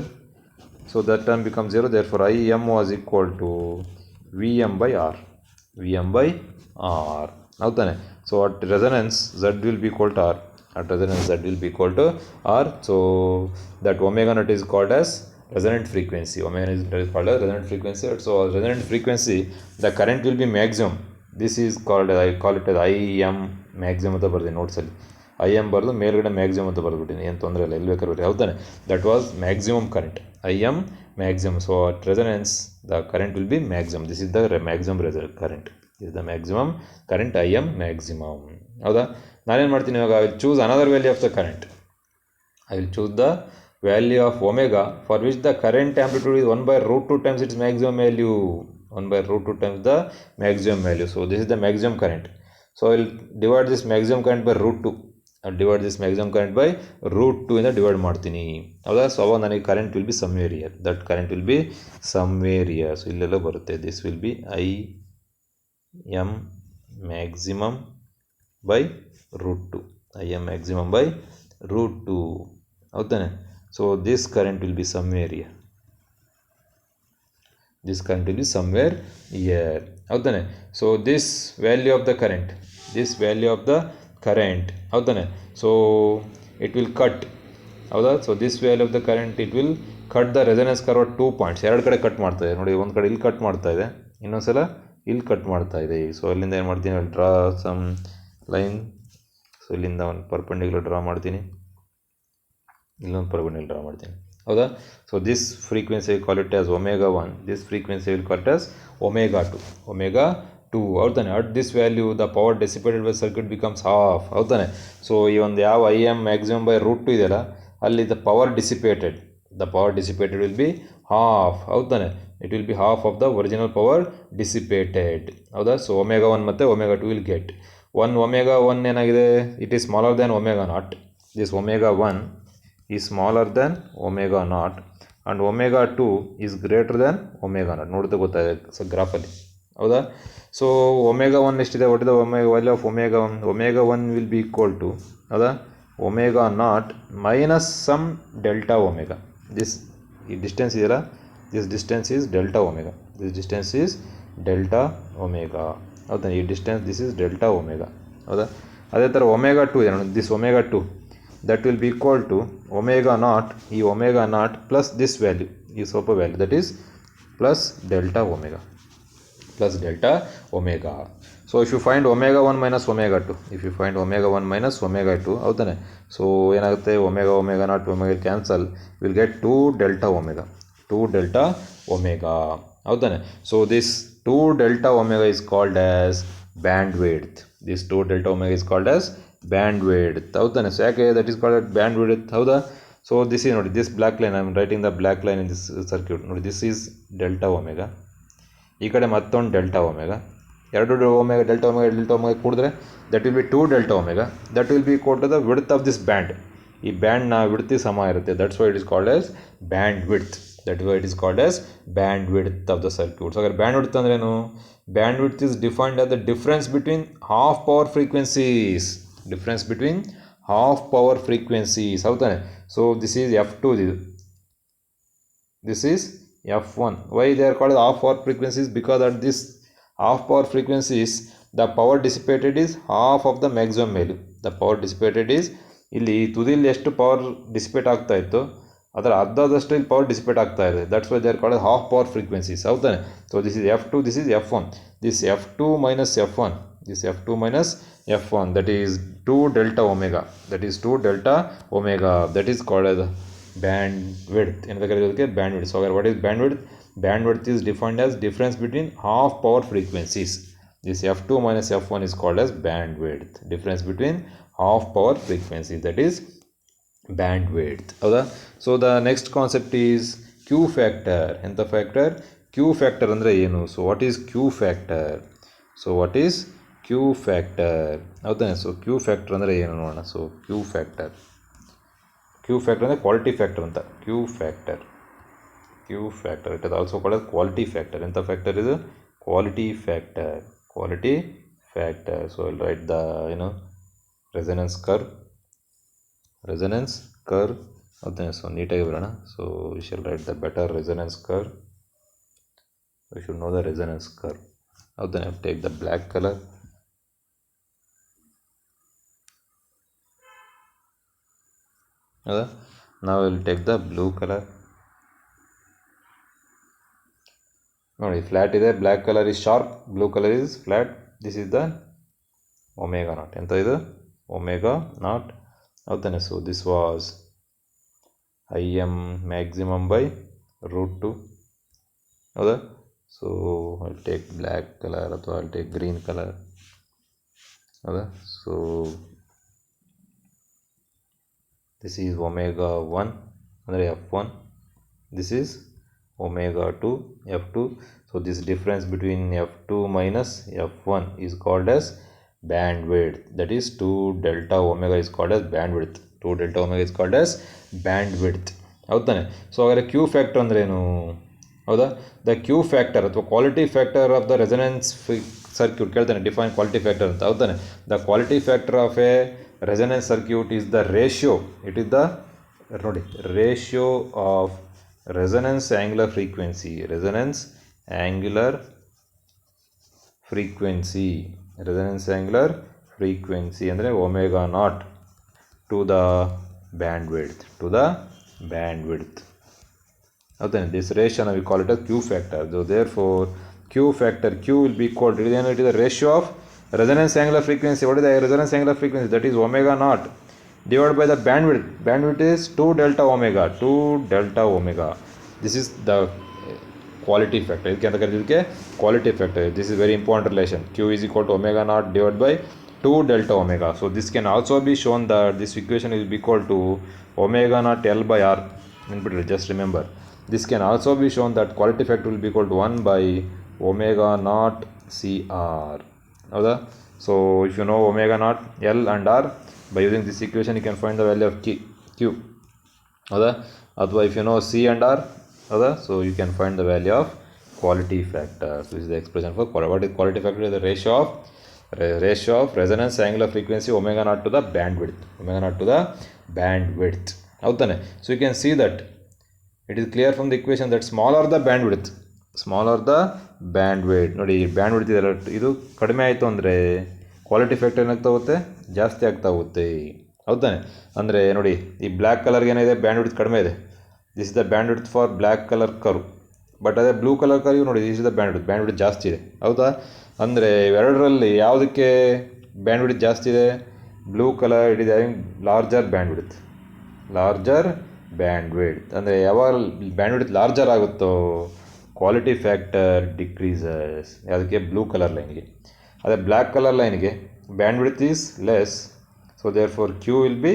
So that term becomes 0. Therefore IM was equal to VM by R. ಹೌದಾನೆ. So at resonance Z will be equal to R. So that omega naught is called as resonant frequency. So resonant frequency, the current will be maximum. This is called, I call it as IM maximum ಅಂತ ಬರ್ತೀನಿ ನೋಟ್ಸಲ್ಲಿ. ಐ ಎಮ್ ಬರೆದು ಮೇಲ್ಗಡೆ ಮ್ಯಾಕ್ಸಿಮಮ್ ಅಂತ ಬರೆದ್ಬಿಟ್ಟಿನಿ, ಏನು ತೊಂದರೆ ಇಲ್ಲ, ಎಲ್ಲಿ ಬೇಕಾದ್ರೆ ಬರೀ, ಹೌದಾನೆ. That was maximum current, I M maximum. So at resonance the current will be maximum. This is the maximum current, this is the maximum current, I M maximum. ಹೌದಾ. ನಾನೇನು ಮಾಡ್ತೀನಿ ಇವಾಗ, I will choose another value of the current. I will choose the value of omega for which the current amplitude is 1 by root 2 times its maximum value. 1 by root 2 times the maximum value. So this is the maximum current. So I will divide this maximum current by root 2. I'll divide this maximum current by root 2 ಇಂದ ಡಿವೈಡ್ ಮಾಡ್ತೀನಿ. ಹೌದಾ. ಸೊ ಅವಾಗ ನನಗೆ current will be somewhere here. That current will be somewhere here. So ಇಲ್ಲೆಲ್ಲ ಬರುತ್ತೆ. This will be I M maximum by root 2. I M maximum by root 2. ಹೌದಾನೆ. So this current will be somewhere here. This current will be somewhere here. ಹೌದಾನೆ. So this value of the current, this value of the current, ಹೌದಾನೆ. So it will cut. ಹೌದಾ. So this value of the current it will cut the resonance curve at 2 points. ಎರಡು ಕಡೆ ಕಟ್ ಮಾಡ್ತಾ ಇದೆ ನೋಡಿ. ಒಂದು ಕಡೆ ಇಲ್ಲಿ ಕಟ್ ಮಾಡ್ತಾ ಇದೆ, ಇನ್ನೊಂದ್ಸಲ ಇಲ್ಲಿ ಕಟ್ ಮಾಡ್ತಾ ಇದೆ. ಸೊ ಅಲ್ಲಿಂದ ಏನು ಮಾಡ್ತೀನಿ, ಡ್ರಾ ಸಮ್ ಲೈನ್. ಸೊ ಇಲ್ಲಿಂದ ಒಂದು ಪರ್ಪೆಂಡಿಕ್ಯುಲರ್ ಡ್ರಾ ಮಾಡ್ತೀನಿ, ಇಲ್ಲೊಂದು ಪರ್ಪೆಂಡಿಕ್ಯುಲರ್ ಡ್ರಾ ಮಾಡ್ತೀನಿ. ಹೌದಾ. So this frequency will call it as omega 1, this frequency will call it as omega 2. Omega 2. ಹೌದಾನೆ. At this value the power dissipated by circuit becomes half. ಹೌದಾನೆ. ಸೊ ಈ ಒಂದು ಯಾವ I M maximum by root 2 ಇದೆಯಲ್ಲ, ಅಲ್ಲಿ the power dissipated will be half. ಹೌದಾನೆ. It will be half of the original power dissipated. ಹೌದಾ. ಸೊ ಒಮೆಗಾ 1 ಮತ್ತು ಒಮೆಗಾ 2 ವಿಲ್ ಗೆಟ್. ಒಮೆಗಾ 1 ಏನಾಗಿದೆ, it is smaller than omega not. This omega 1 is smaller than omega naught and omega 2 is greater than omega naught. ನೋಡಿದ್ರೆ ಗೊತ್ತಾಗುತ್ತೆ ಸೊ ಗ್ರಾಫಲ್ಲಿ. ಹೌದಾ. ಸೊ ಒಮೆಗಾ 1 ಎಷ್ಟಿದೆ, what is the value of omega 1? Omega 1 will be equal to, ಹೌದಾ, omega naught minus some delta omega. This ಈ ಡಿಸ್ಟೆನ್ಸ್ ಇದೆಯಲ್ಲ, this distance is delta omega. This distance is delta omega. ಹೌದಾ. ಈ distance this is delta omega. ಹೌದಾ. ಅದೇ ಥರ ಒಮೆಗಾ 2 ಇದೆ ನೋಡಿ, this omega 2 that will be equal to omega naught, ಈ omega naught plus this value, ಈ ಸ್ವಲ್ಪ value, that is plus delta omega, plus delta omega. So if you find omega 1 minus omega 2, if you find omega 1 minus omega 2, ಹೌದಾನೆ. ಸೊ ಏನಾಗುತ್ತೆ, omega naught omega cancel, will get 2 delta omega, 2 delta omega. ಹೌದಾನೆ. ಸೊ this 2 delta omega is called as bandwidth. This 2 delta omega is called as bandwidth. ಹೌದಾನೆ. ಸೊ ಯಾಕೆ ದಟ್ ಈಸ್ ಕಾಲ್ಡ್ bandwidth? ಹೌದಾ. ಸೊ ದಿಸ್ ಈ ನೋಡಿ, this black line, I am writing the black line in this circuit ನೋಡಿ. ದಿಸ್ ಈಸ್ ಡೆಲ್ಟಾ ಒಮೆಗಾ, ಈ ಕಡೆ ಮತ್ತೊಂದು ಡೆಲ್ಟಾ ಒಮೆಗಾ. ಎರಡು ಡೆಲ್ಟಾ ಒಮೆಗಾ ಕೂಡಿದ್ರೆ that will be 2 delta omega. That will be equal to the width of this band. ಈ ಬ್ಯಾಂಡ್ನ ವಿಡ್ತಿ ಸಮ ಇರುತ್ತೆ. That's why it is called as band width. That why it is called as band width of the circuit. So ಹಾಗಾದ್ರೆ ಬ್ಯಾಂಡ್ ವಿಡ್ತ್ ಅಂದ್ರೇನು? Band width is defined as the difference between half power frequencies. Difference between half power frequencies. ಹೌದಾನೆ. So this is F2, this is F1. Why they are called half power frequencies? Because at this half power frequencies the power dissipated is half of the maximum value. The power dissipated is, ಇಲ್ಲಿ ತುದಿಯಲ್ಲಿ ಎಷ್ಟು ಪವರ್ ಡಿಸಿಪೇಟ್ ಆಗ್ತಾ ಇತ್ತು ಅದರ ಅರ್ಧದಷ್ಟು ಇಲ್ಲಿ ಪವರ್ ಡಿಸಿಪೇಟ್ ಆಗ್ತಾ ಇದೆ. That's why they are called half power frequencies. ಹೌದಾನೆ. So this is F2, this is F1. This F2 minus F1, this F2 minus F1, that is 2 delta omega, that is 2 delta omega, that is called as bandwidth. ಏನಂತ ಕರೆಯೋದಕ್ಕೆ bandwidth. So what is bandwidth? Bandwidth is defined as difference between half power frequencies. This F2 minus F1 is called as bandwidth. Difference between half power frequencies, that is bandwidth. ಹೌದಾ. So the next concept is Q factor. ಎಂಥ ಫ್ಯಾಕ್ಟರ್? ಕ್ಯೂ ಫ್ಯಾಕ್ಟರ್ ಅಂದರೆ ಏನು? So what is Q factor? So what is Q factor? ಹೌದಾನೆ. ಸೊ ಕ್ಯೂ ಫ್ಯಾಕ್ಟರ್ ಅಂದರೆ ಏನು ನೋಡೋಣ. ಸೊ ಕ್ಯೂ ಫ್ಯಾಕ್ಟರ್ ಅಂದರೆ ಕ್ವಾಲಿಟಿ ಫ್ಯಾಕ್ಟರ್ ಅಂತ. Q factor it is also called quality factor. ಎಂಥ ಫ್ಯಾಕ್ಟರ್ ಇದು? Quality factor. So will write the resonance curve. ಹೌದಾನೆ. ಸೊ ನೀಟಾಗಿ ಬರೋಣ. So we shall write the better resonance curve. We should know the resonance curve. ಹೌದಾನೆ. Take the black colour. ಹೌದಾ. ನಾವು will take the blue colour. ನೋಡಿ, ಫ್ಲ್ಯಾಟ್ ಇದೆ. Black colour is sharp, blue colour is flat. This is the omega naught. ಎಂತ ಇದು? omega naught ಹೌದಾನೆ. So this was Im maximum by root 2 ಹೌದಾ. So I'll take black color ಅಥವಾ I'll take green color ಹೌದಾ. ಸೊ this is omega 1 ಅಂದರೆ f1, this is omega 2 f2. so this difference between f2 minus f1 is called as bandwidth, that is 2 delta omega is called as bandwidth. 2 delta omega is called as bandwidth ಹೌದಾನೆ. ಸೊ ಹಾಗಾದರೆ ಕ್ಯೂ ಫ್ಯಾಕ್ಟರ್ ಅಂದ್ರೆ ಏನು ಹೌದಾ. ದ ಕ್ಯೂ ಫ್ಯಾಕ್ಟರ್ ಅಥವಾ quality factor of the resonance circuit ಕೇಳ್ತಾನೆ, ಡಿಫೈನ್ ಕ್ವಾಲಿಟಿ ಫ್ಯಾಕ್ಟರ್ ಅಂತ ಹೌದಾನೆ. The quality factor of a resonance circuit is the ratio, it is the ನೋಡಿ ratio of resonance angular frequency, resonance angular frequency, resonance angular frequency ಅಂದರೆ omega naught to the bandwidth, to the bandwidth ಹೌದಾನೆ. this ratio we call it as Q factor. so therefore Q factor, Q will be equal to it is the ratio of resonance angular frequency. what is the resonance angular frequency? that is omega naught divided by the bandwidth. Bandwidth is 2 delta omega, 2 delta omega. This is the quality factor. ಇದಕ್ಕೆ ಅಂತ ಕರೀತಿದ್ದಕ್ಕೆ quality factor. this is very important relation. Q is equal to omega naught divided by 2 delta omega. so this can also be shown that this equation is equal to omega naught L by R. just remember, this can also be shown that quality factor will be equal to 1 by omega naught CR ಹೌದಾ. So if you know omega naught L and R, by using this equation you can find the value of Q ಹೌದಾ. ಅಥವಾ if you know C and R ಹೌದಾ, so you can find the value of quality factor. So this is the expression for what is quality factor? Is the ratio of resonance angular frequency omega naught to the bandwidth, omega naught to the bandwidth ಹೌದಾನೆ. So you can see that it is clear from the equation that smaller the bandwidth ನೋಡಿ ಬ್ಯಾಂಡ್ವಿಡ್ತ್ ಇದೆಲ್ಲ ಇದು ಕಡಿಮೆ ಆಯಿತು ಅಂದರೆ ಕ್ವಾಲಿಟಿ ಫ್ಯಾಕ್ಟರ್ ಏನಾಗ್ತಾ ಹೋಗುತ್ತೆ, ಜಾಸ್ತಿ ಆಗ್ತಾ ಹೋಗುತ್ತೆ ಹೌದಾನೆ. ಅಂದರೆ ನೋಡಿ ಈ ಬ್ಲ್ಯಾಕ್ ಕಲರ್ಗೆ ಏನಿದೆ ಬ್ಯಾಂಡ್ವಿಡ್ತ್ ಕಡಿಮೆ ಇದೆ, this is the bandwidth for black colour curve. But ಅದೇ ಬ್ಲೂ ಕಲರ್ ಕರ್ವ್ ನೋಡಿ ದಿಸ್ ಇಸ್ ದ ಬ್ಯಾಂಡ್ವಿಡ್ತ್ ಜಾಸ್ತಿ ಇದೆ ಹೌದಾ. ಅಂದರೆ ಇವೆರಡರಲ್ಲಿ ಯಾವುದಕ್ಕೆ ಬ್ಯಾಂಡ್ವಿಡ್ತ್ ಜಾಸ್ತಿ ಇದೆ? Blue colour it is having larger bandwidth ಅಂದರೆ ಯಾವಾಗ ಬ್ಯಾಂಡ್ವಿಡ್ತ್ ಲಾರ್ಜರ್ ಆಗುತ್ತೋ ಕ್ವಾಲಿಟಿ ಫ್ಯಾಕ್ಟರ್ ಡಿಕ್ರೀಸಸ್. ಅದಕ್ಕೆ ಬ್ಲೂ ಕಲರ್ ಲೈನ್ಗೆ. ಅದೇ ಬ್ಲ್ಯಾಕ್ ಕಲರ್ ಲೈನ್ಗೆ bandwidth is less, so therefore Q will be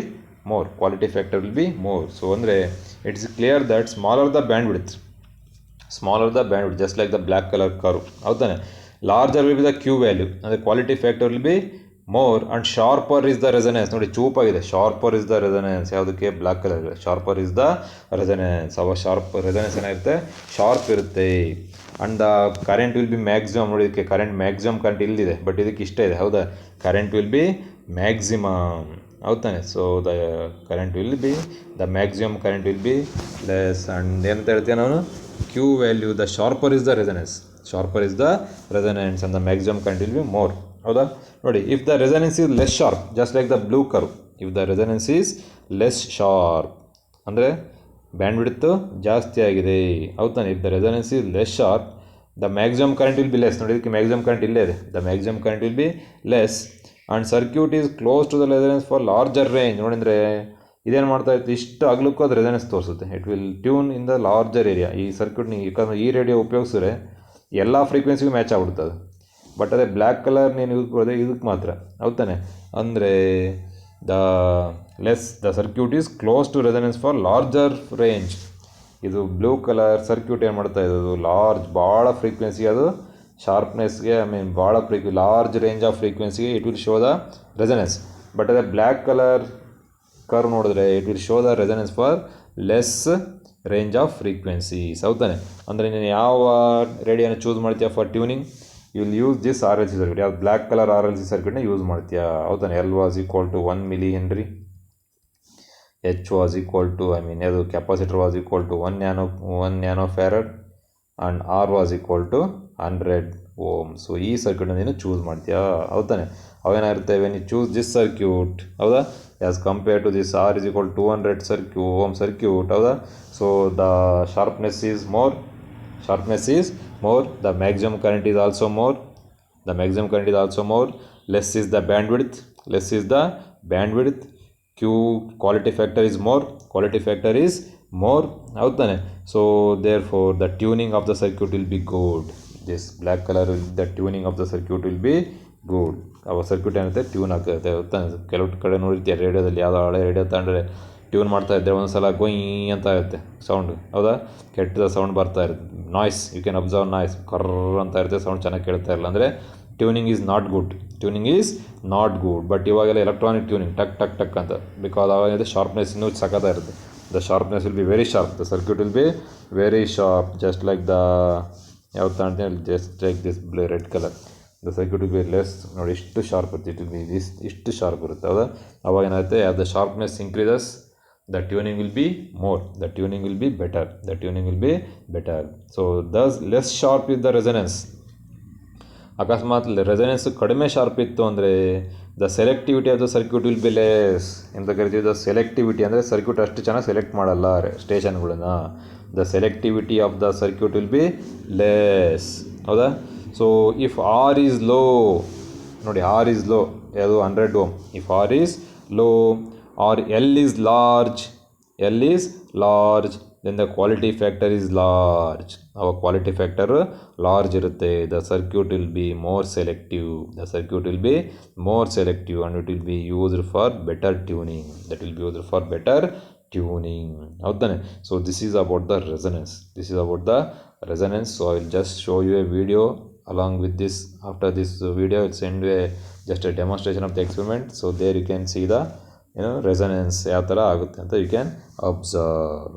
more, quality factor will be more. So ಅಂದರೆ it's clear that smaller the bandwidth just like the black colour curve ಹೌದಾನೆ. Larger will be the Q value, ಅಂದರೆ quality factor will be more and sharper is the resonance. ನೋಡಿ ಚೂಪಾಗಿದೆ, ಶಾರ್ಪರ್ ಇಸ್ ದ ರೆಸನೆನ್ಸ್. ಯಾವುದಕ್ಕೆ? Black colour. Sharper is the resonance. ಅವ ಶಾರ್ಪ್ ರೆಸನೆನ್ಸ್ ಏನಾಗಿರುತ್ತೆ, ಶಾರ್ಪ್ ಇರುತ್ತೆ. And the current will be maximum. ನೋಡಿ ಇದಕ್ಕೆ ಕರೆಂಟ್ ಮ್ಯಾಕ್ಸಿಮಮ್ ಕರೆಂಟ್ ಇಲ್ಲಿದೆ, ಬಟ್ ಇದಕ್ಕೆ ಇಷ್ಟ ಇದೆ ಹೌದಾ. ಕರೆಂಟ್ ವಿಲ್ ಬಿ ಮ್ಯಾಕ್ಸಿಮಮ್ ಹೌದಾನೆ. So the current will be the maximum current will be less. And ಏನಂತ ಹೇಳ್ತೀವಿ ನಾವು, Q value the sharper is the resonance and the maximum current will be more ಹೌದಾ. ನೋಡಿ if the resonance is less sharp, just like the blue curve, if the resonance is less sharp ಅಂದರೆ ಬ್ಯಾಂಡ್ವಿಡ್ತ್ ಜಾಸ್ತಿ ಆಗಿದೆ ಹೌದಾನೆ. If the resonance is less sharp the maximum current will be less. ನೋಡಿ ಇದಕ್ಕೆ ಮ್ಯಾಕ್ಸಿಮಮ್ ಕರೆಂಟ್ ಇಲ್ಲೇ ಇದೆ, the maximum current will be less and circuit is close to the resonance for larger range. ನೋಡಿದರೆ ಇದೇನು ಮಾಡ್ತಾ ಇತ್ತು, ಇಷ್ಟು ಅಗಲಕ್ಕೂ ಅದು ರೆಸನೆನ್ಸ್ ತೋರಿಸುತ್ತೆ. It will tune in the larger area. ಈ ಸರ್ಕ್ಯೂಟ್ನ ಯಾಕಂದರೆ ಈ ರೇಡಿಯೋ ಉಪಯೋಗಿಸಿದ್ರೆ ಎಲ್ಲ ಫ್ರೀಕ್ವೆನ್ಸಿಗೂ ಮ್ಯಾಚ್ ಆಗ್ಬಿಡ್ತದೆ. ಬಟ್ ಅದೇ ಬ್ಲ್ಯಾಕ್ ಕಲರ್ ನೀನು ಯೂಸ್ ಮಾಡಿದ್ರೆ ಇದಕ್ಕೆ ಮಾತ್ರ ಹೌದಾನೆ. ಅಂದರೆ the circuit is close to resonance for larger range. ಇದು ಬ್ಲೂ ಕಲರ್ ಸರ್ಕ್ಯೂಟ್ ಏನು ಮಾಡ್ತಾ ಇರೋದು, ಭಾಳ ಫ್ರೀಕ್ವೆನ್ಸಿ ಅದು ಶಾರ್ಪ್ನೆಸ್ಗೆ ಭಾಳ ಲಾರ್ಜ್ ರೇಂಜ್ ಆಫ್ ಫ್ರೀಕ್ವೆನ್ಸಿಗೆ it will show the resonance. But ಅದೇ ಬ್ಲ್ಯಾಕ್ ಕಲರ್ ಕರ್ವ್ ನೋಡಿದ್ರೆ it will show the resonance for less range of frequencies ಹೌದಾನೆ. ಅಂದರೆ ನೀನು ಯಾವ ರೇಡಿಯೋನ ಚೂಸ್ ಮಾಡ್ತೀಯ for tuning, you will use this R L C circuit. ಯಾವ್ದು black colour R L C ಸರ್ಕ್ಯೂಟ್ನ ಯೂಸ್ ಮಾಡ್ತೀಯಾ ಹೌದಾನೆ. L was equal to 1 milli henry, H was equal to ಅದು capacitor was equal to 1 nano farad and R was equal to 100 ohm. So ಈ ಸರ್ಕ್ಯೂಟ್ನ ನೀನು ಚೂಸ್ ಮಾಡ್ತೀಯಾ ಹೌದಾನೆ. ಅವೇನಾಗಿರುತ್ತೆ, when you choose this circuit ಹೌದಾ, as compare to this R is equal 200 ohm circuit ಹೌದಾ. So the sharpness is more, the maximum current is also more, less is the bandwidth, bandwidth. Q quality factor is more. ಹೌದಾನೆ. So therefore the tuning of the circuit will be good. This black color the tuning of the circuit will be good. ಅವ ಸರ್ಕ್ಯೂಟ್ ಏನಿರುತ್ತೆ ಟ್ಯೂನ್ ಆಗ್ತಿರುತ್ತೆ. ಕೆಲವು ಕಡೆ ನೋಡಿರ್ತೀಯ ರೇಡಿಯೋದಲ್ಲಿ, ಯಾವುದೋ ಹಳೆ ರೇಡಿಯೋ ತಗೊಂಡ್ರೆ ಟ್ಯೂನ್ ಮಾಡ್ತಾ ಇದ್ದರೆ ಒಂದೊಂದು ಸಲ ಗೊಯ್ ಅಂತ ಇರುತ್ತೆ ಸೌಂಡ್, ಹೌದಾ, ಕೆಟ್ಟದ ಸೌಂಡ್ ಬರ್ತಾ ಇರುತ್ತೆ. Noise, you can observe noise, ಕರ್ರ್ ಅಂತ ಇರುತ್ತೆ, ಸೌಂಡ್ ಚೆನ್ನಾಗಿ ಕೇಳ್ತಾ ಇರಲ್ಲ. ಅಂದರೆ tuning is not good. But ಇವಾಗೆಲ್ಲ ಎಲೆಕ್ಟ್ರಾನಿಕ್ ಟ್ಯೂನಿಂಗ್ ಟಕ್ ಟಕ್ ಟಕ್ ಅಂತ, ಬಿಕಾಸ್ ಅವಾಗ ಶಾರ್ಪ್ನೆಸ್ ಇನ್ನೂ ಸಖತ್ತ ಇರುತ್ತೆ. The sharpness will be very sharp, the circuit will be very sharp, just like the ಯಾವ್ದು ತಗೊಂತೀನಿ, just like this red colour. The circuit will be less, ನೋಡಿ ಇಷ್ಟು ಶಾರ್ಪ್ ಇರುತ್ತೆ, ಇಟ್ ವಿಲ್ ಬಿ ಇಷ್ಟು ಶಾರ್ಪ್ ಇರುತ್ತೆ, ಹೌದಾ. ಅವಾಗ ಏನಾಗುತ್ತೆ, the sharpness increases, the tuning will be more, the tuning will be better. So thus less sharp is the resonance. ಅಕಸ್ಮಾತ್ ರೆಸೊನೆನ್ಸ್ ಕಡಿಮೆ ಶಾರ್ಪ್ ಇತ್ತು ಅಂದರೆ the selectivity of the circuit will be less ಅಂತ ಕರಿತೀವಿ. ದ ಸೆಲೆಕ್ಟಿವಿಟಿ ಅಂದರೆ ಸರ್ಕ್ಯೂಟ್ ಅಷ್ಟು ಚೆನ್ನಾಗಿ ಸೆಲೆಕ್ಟ್ ಮಾಡಲ್ಲ ಸ್ಟೇಷನ್ಗಳನ್ನ. The selectivity of the circuit will be less, ಹೌದಾ. So if R is low, ನೋಡಿ ಆರ್ ಈಸ್ ಲೋ, ಅದು 100 Ohm. If R is low or L is large, then the quality factor is large. Our quality factor large irutte. The circuit will be more selective. And it will be used for better tuning. ಹೌದಾನೆ. So this is about the resonance. So I will just show you a video along with this. After this video I will send you just a demonstration of the experiment. So there you can see the resonance ಯಾವ ಥರ ಆಗುತ್ತೆ ಅಂತ ಯು ಕ್ಯಾನ್ ಅಬ್ಸರ್ವ್.